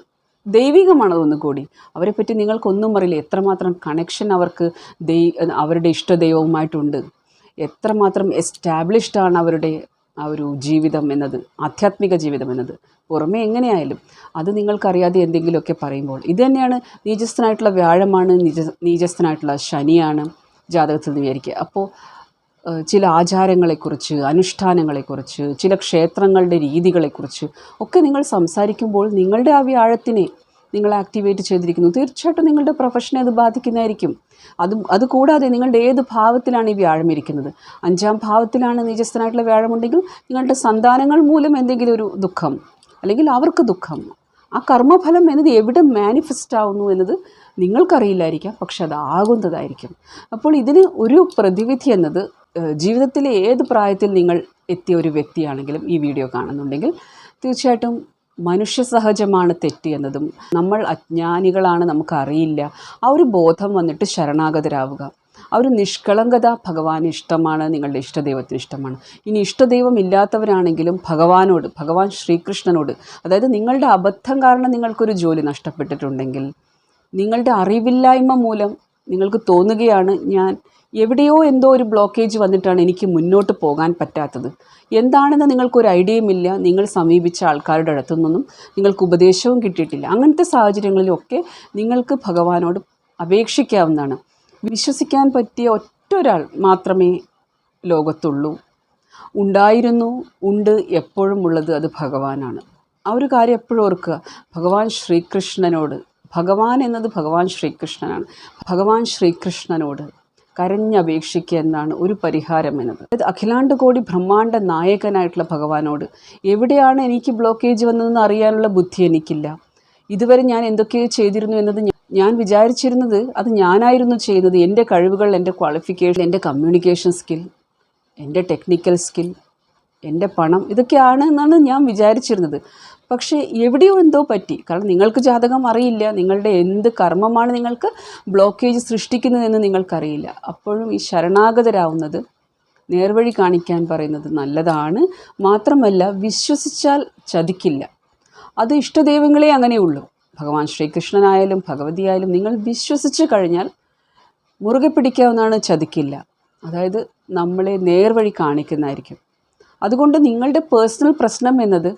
ദൈവികമാണ്. ഒന്നുകൂടി അവരെപ്പറ്റി നിങ്ങൾക്കൊന്നും അറിയില്ല, എത്രമാത്രം കണക്ഷൻ അവർക്ക് അവരുടെ ഇഷ്ടദൈവവുമായിട്ടുണ്ട്, എത്രമാത്രം എസ്റ്റാബ്ലിഷ്ഡാണ് അവരുടെ ആ ഒരു ജീവിതം എന്നത്, ആധ്യാത്മിക ജീവിതം എന്നത്. പുറമേ എങ്ങനെയായാലും അത് നിങ്ങൾക്കറിയാതെ എന്തെങ്കിലുമൊക്കെ പറയുമ്പോൾ, ഇത് തന്നെയാണ് നീചസ്ഥനായിട്ടുള്ള വ്യാഴമാണ്, നീചസ്ഥനായിട്ടുള്ള ശനിയാണ് ജാതകത്തിൽ നിന്ന് വിചാരിക്കുക. അപ്പോൾ ചില ആചാരങ്ങളെക്കുറിച്ച്, അനുഷ്ഠാനങ്ങളെക്കുറിച്ച്, ചില ക്ഷേത്രങ്ങളുടെ രീതികളെക്കുറിച്ച് ഒക്കെ നിങ്ങൾ സംസാരിക്കുമ്പോൾ നിങ്ങളുടെ ആ വ്യാഴത്തിനെ നിങ്ങൾ ആക്ടിവേറ്റ് ചെയ്തിരിക്കുന്നു, തീർച്ചയായിട്ടും നിങ്ങളുടെ പ്രൊഫഷനെ അത് ബാധിക്കുന്നതായിരിക്കും. അതുകൂടാതെ നിങ്ങളുടെ ഏത് ഭാവത്തിലാണ് ഈ വ്യാഴം ഇരിക്കുന്നത്, 5ാം ഭാവത്തിലാണ് നീചസ്ഥനായിട്ടുള്ള വ്യാഴമുണ്ടെങ്കിൽ നിങ്ങളുടെ സന്താനങ്ങൾ മൂലം എന്തെങ്കിലും ഒരു ദുഃഖം, അല്ലെങ്കിൽ അവർക്ക് ദുഃഖം, ആ കർമ്മഫലം എന്നത് എവിടെ മാനിഫെസ്റ്റ് ആവുന്നു എന്നത് നിങ്ങൾക്കറിയില്ലായിരിക്കാം, പക്ഷെ അതാകുന്നതായിരിക്കും. അപ്പോൾ ഇതിന് ഒരു പ്രതിവിധി എന്നത്, ജീവിതത്തിലെ ഏത് പ്രായത്തിൽ നിങ്ങൾ എത്തിയ ഒരു വ്യക്തിയാണെങ്കിലും ഈ വീഡിയോ കാണുന്നുണ്ടെങ്കിൽ തീർച്ചയായിട്ടും മനുഷ്യ സഹജമാണ് തെറ്റ് എന്നതും, നമ്മൾ അജ്ഞാനികളാണ്, നമുക്കറിയില്ല, ആ ഒരു ബോധം വന്നിട്ട് ശരണാഗതരാവുക. ആ ഒരു നിഷ്കളങ്കത ഭഗവാന് ഇഷ്ടമാണ്, നിങ്ങളുടെ ഇഷ്ടദൈവത്തിന് ഇഷ്ടമാണ്. ഇനി ഇഷ്ടദൈവം ഇല്ലാത്തവരാണെങ്കിലും ഭഗവാൻ ശ്രീകൃഷ്ണനോട്, അതായത് നിങ്ങളുടെ അബദ്ധം കാരണം നിങ്ങൾക്കൊരു ജോലി നഷ്ടപ്പെട്ടിട്ടുണ്ടെങ്കിൽ, നിങ്ങളുടെ അറിവില്ലായ്മ മൂലം നിങ്ങൾക്ക് തോന്നുകയാണ് ഞാൻ എവിടെയോ എന്തോ ഒരു ബ്ലോക്കേജ് വന്നിട്ടാണ് എനിക്ക് മുന്നോട്ട് പോകാൻ പറ്റാത്തത്, എന്താണെന്ന് നിങ്ങൾക്കൊരു ഐഡിയയുമില്ല, നിങ്ങൾ സമീപിച്ച ആൾക്കാരുടെ അടുത്തു നിന്നും നിങ്ങൾക്ക് ഉപദേശവും കിട്ടിയിട്ടില്ല, അങ്ങനത്തെ സാഹചര്യങ്ങളിലൊക്കെ നിങ്ങൾക്ക് ഭഗവാനോട് അപേക്ഷിക്കാവുന്നതാണ്. വിശ്വസിക്കാൻ പറ്റിയ ഒറ്റൊരാൾ മാത്രമേ ലോകത്തുള്ളൂ, ഉണ്ടായിരുന്നു, ഉണ്ട്, എപ്പോഴും ഉള്ളത്, അത് ഭഗവാനാണ്. ആ ഒരു കാര്യം എപ്പോഴും ഓർക്കുക. ഭഗവാൻ ശ്രീകൃഷ്ണനോട്, ഭഗവാൻ എന്നത് ഭഗവാൻ ശ്രീകൃഷ്ണനാണ്, ഭഗവാൻ ശ്രീകൃഷ്ണനോട് കരഞ്ഞപേക്ഷിക്കുക എന്നാണ് ഒരു പരിഹാരം എന്നത്. അതായത് അഖിലാണ്ട് കോടി ബ്രഹ്മാണ്ട നായകനായിട്ടുള്ള ഭഗവാനോട്, എവിടെയാണ് എനിക്ക് ബ്ലോക്കേജ് വന്നതെന്ന് അറിയാനുള്ള ബുദ്ധി എനിക്കില്ല, ഇതുവരെ ഞാൻ എന്തൊക്കെയോ ചെയ്തിരുന്നു എന്നത് ഞാൻ വിചാരിച്ചിരുന്നത് അത് ഞാനായിരുന്നു ചെയ്യുന്നത്, എൻ്റെ കഴിവുകൾ, എൻ്റെ ക്വാളിഫിക്കേഷൻ, എൻ്റെ കമ്മ്യൂണിക്കേഷൻ സ്കിൽ, എൻ്റെ ടെക്നിക്കൽ സ്കിൽ, എൻ്റെ പണം, ഇതൊക്കെയാണ് എന്നാണ് ഞാൻ വിചാരിച്ചിരുന്നത്. പക്ഷേ എവിടെയോ എന്തോ പറ്റി. കാരണം നിങ്ങൾക്ക് ജാതകം അറിയില്ല, നിങ്ങളുടെ എന്ത് കർമ്മമാണ് നിങ്ങൾക്ക് ബ്ലോക്കേജ് സൃഷ്ടിക്കുന്നതെന്ന് നിങ്ങൾക്കറിയില്ല. അപ്പോഴും ഈ ശരണാഗതരാവുന്നത്, നേർവഴി കാണിക്കാൻ പറയുന്നത് നല്ലതാണ്. മാത്രമല്ല വിശ്വസിച്ചാൽ ചതിക്കില്ല. അത് ഇഷ്ടദൈവങ്ങളെ അങ്ങനെയുള്ളൂ. ഭഗവാൻ ശ്രീകൃഷ്ണനായാലും ഭഗവതിയായാലും നിങ്ങൾ വിശ്വസിച്ച് കഴിഞ്ഞാൽ മുറുകെ പിടിക്കാവുന്നതാണ്, ചതിക്കില്ല. അതായത് നമ്മളെ നേർവഴി കാണിക്കുന്നതായിരിക്കും. അതുകൊണ്ട് നിങ്ങളുടെ പേഴ്സണൽ പ്രശ്നം എന്നത്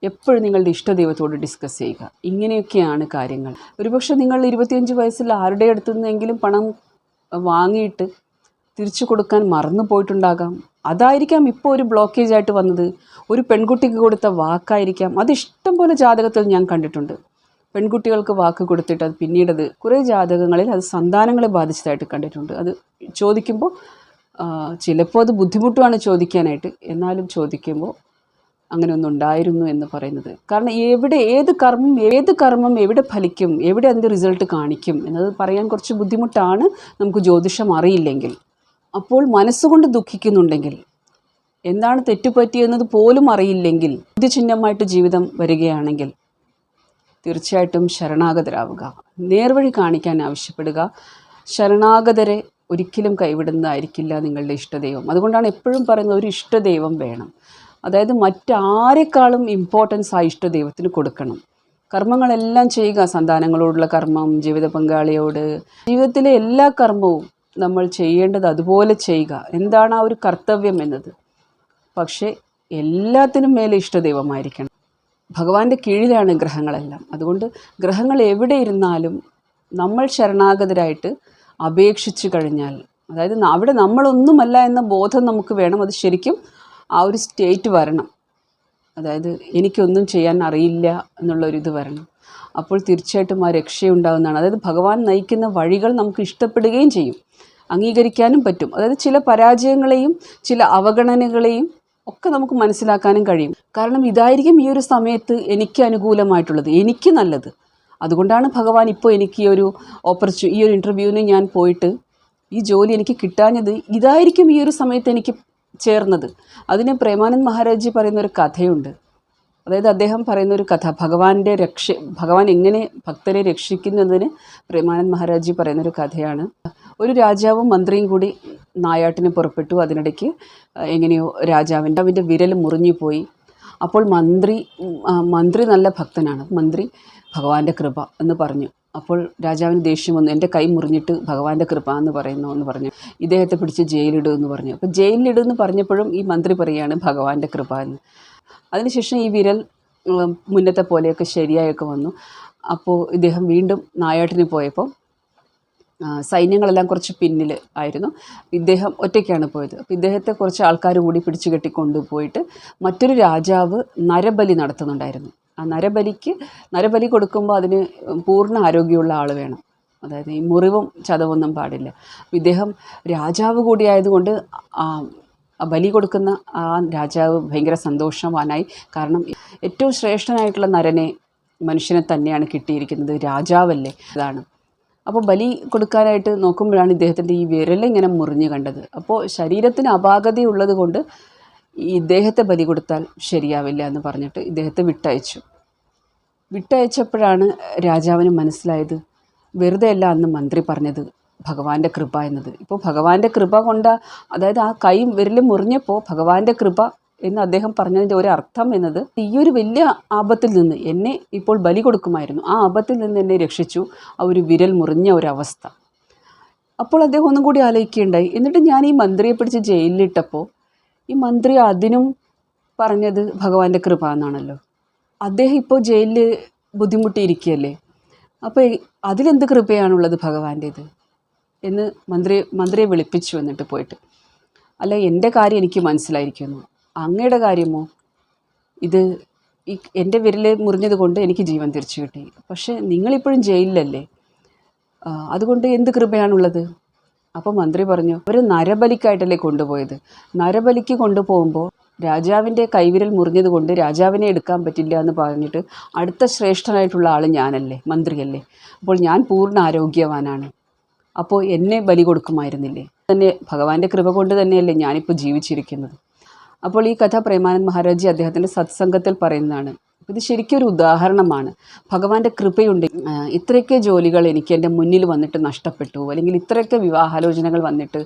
എപ്പോഴും നിങ്ങളുടെ ഇഷ്ടദൈവത്തോട് ഡിസ്കസ് ചെയ്യുക. ഇങ്ങനെയൊക്കെയാണ് കാര്യങ്ങൾ. ഒരുപക്ഷെ നിങ്ങൾ 25 വയസ്സിൽ ആരുടെ അടുത്തു നിന്നെങ്കിലും പണം വാങ്ങിയിട്ട് തിരിച്ചു കൊടുക്കാൻ മറന്നു പോയിട്ടുണ്ടാകാം. അതായിരിക്കാം ഇപ്പോൾ ഒരു ബ്ലോക്കേജ് ആയിട്ട് വന്നത്. ഒരു പെൺകുട്ടിക്ക് കൊടുത്ത വാക്കായിരിക്കാം. അത് ഇഷ്ടം പോലെ ജാതകത്തിൽ ഞാൻ കണ്ടിട്ടുണ്ട്. പെൺകുട്ടികൾക്ക് വാക്ക് കൊടുത്തിട്ട് അത് പിന്നീടത് കുറേ ജാതകങ്ങളിൽ അത് സന്താനങ്ങളെ ബാധിച്ചതായിട്ട് കണ്ടിട്ടുണ്ട്. അത് ചോദിക്കുമ്പോൾ ചിലപ്പോൾ അത് ബുദ്ധിമുട്ടുമാണ് ചോദിക്കാനായിട്ട്, എന്നാലും ചോദിക്കുമ്പോൾ അങ്ങനെ ഒന്നും ഉണ്ടായിരുന്നു എന്ന് പറയുന്നത്. കാരണം ഏത് കർമ്മം എവിടെ ഫലിക്കും, എവിടെ അതിൻ്റെ റിസൾട്ട് കാണിക്കും എന്നത് പറയാൻ കുറച്ച് ബുദ്ധിമുട്ടാണ് നമുക്ക് ജ്യോതിഷം അറിയില്ലെങ്കിൽ. അപ്പോൾ മനസ്സുകൊണ്ട് ദുഃഖിക്കുന്നുണ്ടെങ്കിൽ, എന്താണ് തെറ്റുപറ്റിയെന്നത് പോലും അറിയില്ലെങ്കിൽ ചിഹ്നമായിട്ട് ജീവിതം വരികയാണെങ്കിൽ തീർച്ചയായിട്ടും ശരണാഗതരാവുക, നേർവഴി കാണിക്കാൻ ആവശ്യപ്പെടുക. ശരണാഗതരെ ഒരിക്കലും കൈവിടുന്നതായിരിക്കില്ല നിങ്ങളുടെ ഇഷ്ടദൈവം. അതുകൊണ്ടാണ് എപ്പോഴും പറയുന്നത് ഒരു ഇഷ്ടദൈവം വേണം. അതായത് മറ്റാരെക്കാളും ഇമ്പോർട്ടൻസ് ആ ഇഷ്ടദൈവത്തിന് കൊടുക്കണം. കർമ്മങ്ങളെല്ലാം ചെയ്യുക, സന്താനങ്ങളോടുള്ള കർമ്മം, ജീവിത പങ്കാളിയോട്, ജീവിതത്തിലെ എല്ലാ കർമ്മവും നമ്മൾ ചെയ്യേണ്ടത് അതുപോലെ ചെയ്യുക. എന്താണ് ആ ഒരു കർത്തവ്യം എന്നത്. പക്ഷേ എല്ലാത്തിനും മേലെ ഇഷ്ടദൈവമായിരിക്കണം. ഭഗവാന്റെ കീഴിലാണ് ഗ്രഹങ്ങളെല്ലാം. അതുകൊണ്ട് ഗ്രഹങ്ങൾ എവിടെ ഇരുന്നാലും നമ്മൾ ശരണാഗതരായിട്ട് അപേക്ഷിച്ച് കഴിഞ്ഞാൽ, അതായത് അവിടെ നമ്മളൊന്നുമല്ല എന്ന ബോധം നമുക്ക് വേണം. അത് ശരിക്കും ആ ഒരു സ്റ്റേറ്റ് വരണം. അതായത് എനിക്കൊന്നും ചെയ്യാൻ അറിയില്ല എന്നുള്ളൊരിത് വരണം. അപ്പോൾ തീർച്ചയായിട്ടും ആ രക്ഷയുണ്ടാകുന്നതാണ്. അതായത് ഭഗവാൻ നയിക്കുന്ന വഴികൾ നമുക്ക് ഇഷ്ടപ്പെടുകയും ചെയ്യും, അംഗീകരിക്കാനും പറ്റും. അതായത് ചില പരാജയങ്ങളെയും ചില അവഗണനകളെയും ഒക്കെ നമുക്ക് മനസ്സിലാക്കാനും കഴിയും. കാരണം ഇതായിരിക്കും ഈ ഒരു സമയത്ത് എനിക്ക് അനുകൂലമായിട്ടുള്ളത്, എനിക്ക് നല്ലത്. അതുകൊണ്ടാണ് ഭഗവാൻ ഇപ്പോൾ എനിക്ക് ഈ ഒരു ഇൻ്റർവ്യൂവിന് ഞാൻ പോയിട്ട് ഈ ജോലി എനിക്ക് കിട്ടാഞ്ഞത് ഇതായിരിക്കും ഈ ഒരു സമയത്ത് എനിക്ക് ചേർന്നത്. അതിന് പ്രേമാനന്ദ് മഹാരാജ് പറയുന്നൊരു കഥയുണ്ട്. അതായത് അദ്ദേഹം പറയുന്നൊരു കഥ, ഭഗവാൻ എങ്ങനെ ഭക്തരെ രക്ഷിക്കുന്നതിന് പ്രേമാനന്ദ് മഹാരാജ് പറയുന്നൊരു കഥയാണ്. ഒരു രാജാവും മന്ത്രിയും കൂടി നായാട്ടിന് പുറപ്പെട്ടു. അതിനിടയ്ക്ക് എങ്ങനെയോ രാജാവിൻ്റെ വിരൽ മുറിഞ്ഞു പോയി. അപ്പോൾ മന്ത്രി നല്ല ഭക്തനാണ്. മന്ത്രി ഭഗവാന്റെ കൃപ എന്ന് പറഞ്ഞു. അപ്പോൾ രാജാവിന് ദേഷ്യം വന്നു. എൻ്റെ കൈ മുറിഞ്ഞിട്ട് ഭഗവാന്റെ കൃപ എന്ന് പറഞ്ഞു. ഇദ്ദേഹത്തെ പിടിച്ച് ജയിലിടുമെന്ന് പറഞ്ഞു. അപ്പോൾ ജയിലിലിടുമെന്ന് പറഞ്ഞപ്പോഴും ഈ മന്ത്രി പറയുകയാണ് ഭഗവാന്റെ കൃപ എന്ന്. അതിനുശേഷം ഈ വിരൽ മുന്നത്തെ പോലെയൊക്കെ ശരിയായൊക്കെ വന്നു. അപ്പോൾ ഇദ്ദേഹം വീണ്ടും നായാട്ടിന് പോയപ്പോൾ സൈന്യങ്ങളെല്ലാം കുറച്ച് പിന്നിൽ ആയിരുന്നു. ഇദ്ദേഹം ഒറ്റയ്ക്കാണ് പോയത്. അപ്പോൾ ഇദ്ദേഹത്തെ കുറച്ച് ആൾക്കാർ കൂടി പിടിച്ചു കെട്ടി കൊണ്ടുപോയിട്ട് മറ്റൊരു രാജാവ് നരബലി നടത്തുന്നുണ്ടായിരുന്നു. ആ നരബലി കൊടുക്കുമ്പോൾ അതിന് പൂർണ്ണ ആരോഗ്യമുള്ള ആൾ വേണം. അതായത് ഈ മുറിവും ചതവൊന്നും പാടില്ല. ഇദ്ദേഹം രാജാവ് കൂടിയായതുകൊണ്ട് ബലി കൊടുക്കുന്ന ആ രാജാവ് ഭയങ്കര സന്തോഷവാനായി. കാരണം ഏറ്റവും ശ്രേഷ്ഠനായിട്ടുള്ള മനുഷ്യനെ തന്നെയാണ് കിട്ടിയിരിക്കുന്നത്, രാജാവല്ലേ അതാണ്. അപ്പോൾ ബലി കൊടുക്കാനായിട്ട് നോക്കുമ്പോഴാണ് ഇദ്ദേഹത്തിൻ്റെ ഈ വിരലിങ്ങനെ മുറിഞ്ഞ് കണ്ടത്. അപ്പോൾ ശരീരത്തിന് അപാകതയുള്ളത് കൊണ്ട് ഇദ്ദേഹത്തെ ബലി കൊടുത്താൽ ശരിയാവില്ല എന്ന് പറഞ്ഞിട്ട് ഇദ്ദേഹത്തെ വിട്ടയച്ചപ്പോഴാണ് രാജാവിന് മനസ്സിലായത് വെറുതെ അല്ല അന്ന് മന്ത്രി പറഞ്ഞത് ഭഗവാന്റെ കൃപ എന്നത്. ഇപ്പോൾ ഭഗവാന്റെ കൃപ അതായത് ആ കൈ വിരൽ മുറിഞ്ഞപ്പോൾ ഭഗവാന്റെ കൃപ എന്ന് അദ്ദേഹം പറഞ്ഞതിൻ്റെ ഒരു അർത്ഥം എന്നത് ഈ ഒരു വലിയ ആപത്തിൽ നിന്ന് എന്നെ ഇപ്പോൾ ബലി കൊടുക്കുമായിരുന്നു, ആ ആപത്തിൽ നിന്ന് എന്നെ രക്ഷിച്ചു ആ ഒരു വിരൽ മുറിഞ്ഞ ഒരവസ്ഥ. അപ്പോൾ അദ്ദേഹം ഒന്നും കൂടി ആലോചിക്കുകയുണ്ടായി. എന്നിട്ട് ഞാൻ ഈ മന്ത്രിയെ പിടിച്ച് ജയിലിലിട്ടപ്പോൾ ഈ മന്ത്രി അതിനും പറഞ്ഞത് ഭഗവാന്റെ കൃപ എന്നാണല്ലോ. അദ്ദേഹം ഇപ്പോൾ ജയിലിൽ ബുദ്ധിമുട്ടിയിരിക്കുകയല്ലേ, അപ്പോൾ അതിലെന്ത് കൃപയാണുള്ളത് ഭഗവാന്റേത് എന്ന് മന്ത്രിയെ വിളിപ്പിച്ചു. എന്നിട്ട് പോയിട്ട്, അല്ല എൻ്റെ കാര്യം എനിക്ക് മനസ്സിലായിരിക്കുന്നു, അങ്ങയുടെ കാര്യമോ? എൻ്റെ വിരൽ മുറിഞ്ഞത് കൊണ്ട് എനിക്ക് ജീവൻ തിരിച്ചു കിട്ടി, പക്ഷേ നിങ്ങളിപ്പോഴും ജയിലിലല്ലേ, അതുകൊണ്ട് എന്ത് കൃപയാണുള്ളത്? അപ്പോൾ മന്ത്രി പറഞ്ഞു, അവർ നരബലിക്കായിട്ടല്ലേ കൊണ്ടുപോയത്. നരബലിക്ക് കൊണ്ടുപോകുമ്പോൾ രാജാവിൻ്റെ കൈവിരൽ മുറിഞ്ഞത് കൊണ്ട് രാജാവിനെ എടുക്കാൻ പറ്റില്ല എന്ന് പറഞ്ഞിട്ട് അടുത്ത ശ്രേഷ്ഠനായിട്ടുള്ള ആൾ ഞാനല്ലേ, മന്ത്രിയല്ലേ. അപ്പോൾ ഞാൻ പൂർണ്ണ ആരോഗ്യവാനാണ്, അപ്പോൾ എന്നെ ബലി കൊടുക്കുമായിരുന്നില്ലേ? തന്നെ ഭഗവാന്റെ കൃപ കൊണ്ട് തന്നെയല്ലേ ഞാനിപ്പോൾ ജീവിച്ചിരിക്കുന്നത്. അപ്പോൾ ഈ കഥ പ്രേമാനന്ദ് മഹാരാജ് അദ്ദേഹത്തിൻ്റെ സത്സംഗത്തിൽ പറയുന്നതാണ്. ഇത് ശരിക്കും ഒരു ഉദാഹരണമാണ്. ഭഗവാന്റെ കൃപയുണ്ട്. ഇത്രയൊക്കെ ജോലികൾ എനിക്ക് എൻ്റെ മുന്നിൽ വന്നിട്ട് നഷ്ടപ്പെട്ടു, അല്ലെങ്കിൽ ഇത്രയൊക്കെ വിവാഹാലോചനകൾ വന്നിട്ട്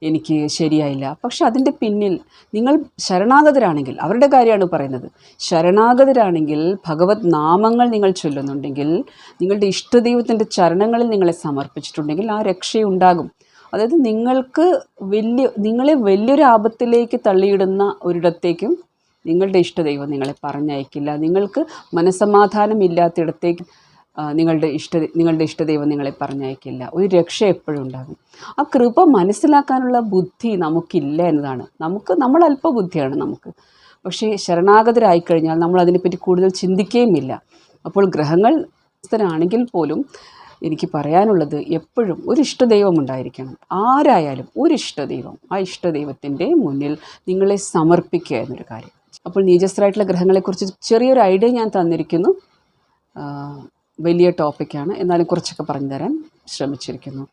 എനിക്ക് ശരിയായില്ല. പക്ഷെ അതിൻ്റെ പിന്നിൽ നിങ്ങൾ ശരണാഗതരാണെങ്കിൽ, അവരുടെ കാര്യമാണ് പറയുന്നത്, ശരണാഗതരാണെങ്കിൽ ഭഗവത് നാമങ്ങൾ നിങ്ങൾ ചൊല്ലുന്നുണ്ടെങ്കിൽ, നിങ്ങളുടെ ഇഷ്ടദൈവത്തിൻ്റെ ചരണങ്ങളിൽ നിങ്ങളെ സമർപ്പിച്ചിട്ടുണ്ടെങ്കിൽ ആ രക്ഷയുണ്ടാകും. അതായത് നിങ്ങളെ വലിയൊരു ആപത്തിലേക്ക് തള്ളിയിടുന്ന ഒരിടത്തേക്കും നിങ്ങളുടെ ഇഷ്ടദൈവം നിങ്ങളെ പറഞ്ഞയക്കില്ല. നിങ്ങൾക്ക് മനസ്സമാധാനം ഇല്ലാത്തിടത്തേക്ക് നിങ്ങളുടെ ഇഷ്ടദൈവം നിങ്ങളെ പറഞ്ഞയക്കില്ല. ഒരു രക്ഷ എപ്പോഴും ഉണ്ടാകും. ആ കൃപ മനസ്സിലാക്കാനുള്ള ബുദ്ധി നമുക്കില്ല എന്നതാണ്. നമ്മൾ അല്പബുദ്ധിയാണ് നമുക്ക്. പക്ഷേ ശരണാഗതരായിക്കഴിഞ്ഞാൽ നമ്മൾ അതിനെപ്പറ്റി കൂടുതൽ ചിന്തിക്കുകയുമില്ല. അപ്പോൾ ഗ്രഹങ്ങൾ ആണെങ്കിൽ പോലും എനിക്ക് പറയാനുള്ളത്, എപ്പോഴും ഒരു ഇഷ്ടദൈവം ഉണ്ടായിരിക്കണം. ആരായാലും ഒരു ഇഷ്ടദൈവം, ആ ഇഷ്ടദൈവത്തിൻ്റെ മുന്നിൽ നിങ്ങളെ സമർപ്പിക്കുക എന്നൊരു കാര്യം. അപ്പോൾ നീചസ്ഥരായിട്ടുള്ള ഗ്രഹങ്ങളെക്കുറിച്ച് ചെറിയൊരു ഐഡിയ ഞാൻ തന്നിരിക്കുന്നു. വലിയ ടോപ്പിക്കാണ്, എന്നാലും കുറച്ചൊക്കെ പറഞ്ഞു തരാൻ ശ്രമിച്ചിരിക്കുന്നു.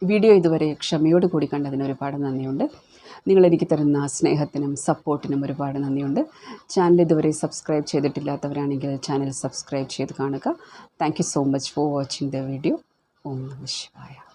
വീഡിയോ ഇതുവരെ ക്ഷമയോട് കൂടി കണ്ടതിന് ഒരുപാട് നന്ദിയുണ്ട്. നിങ്ങളെനിക്ക് തരുന്ന സ്നേഹത്തിനും സപ്പോർട്ടിനും ഒരുപാട് നന്ദിയുണ്ട്. ചാനൽ ഇതുവരെ സബ്സ്ക്രൈബ് ചെയ്തിട്ടില്ലാത്തവരാണെങ്കിൽ ചാനൽ സബ്സ്ക്രൈബ് ചെയ്ത് കാണുക. Thank you so much for watching the video. ഓം നമഃ ശിവായ.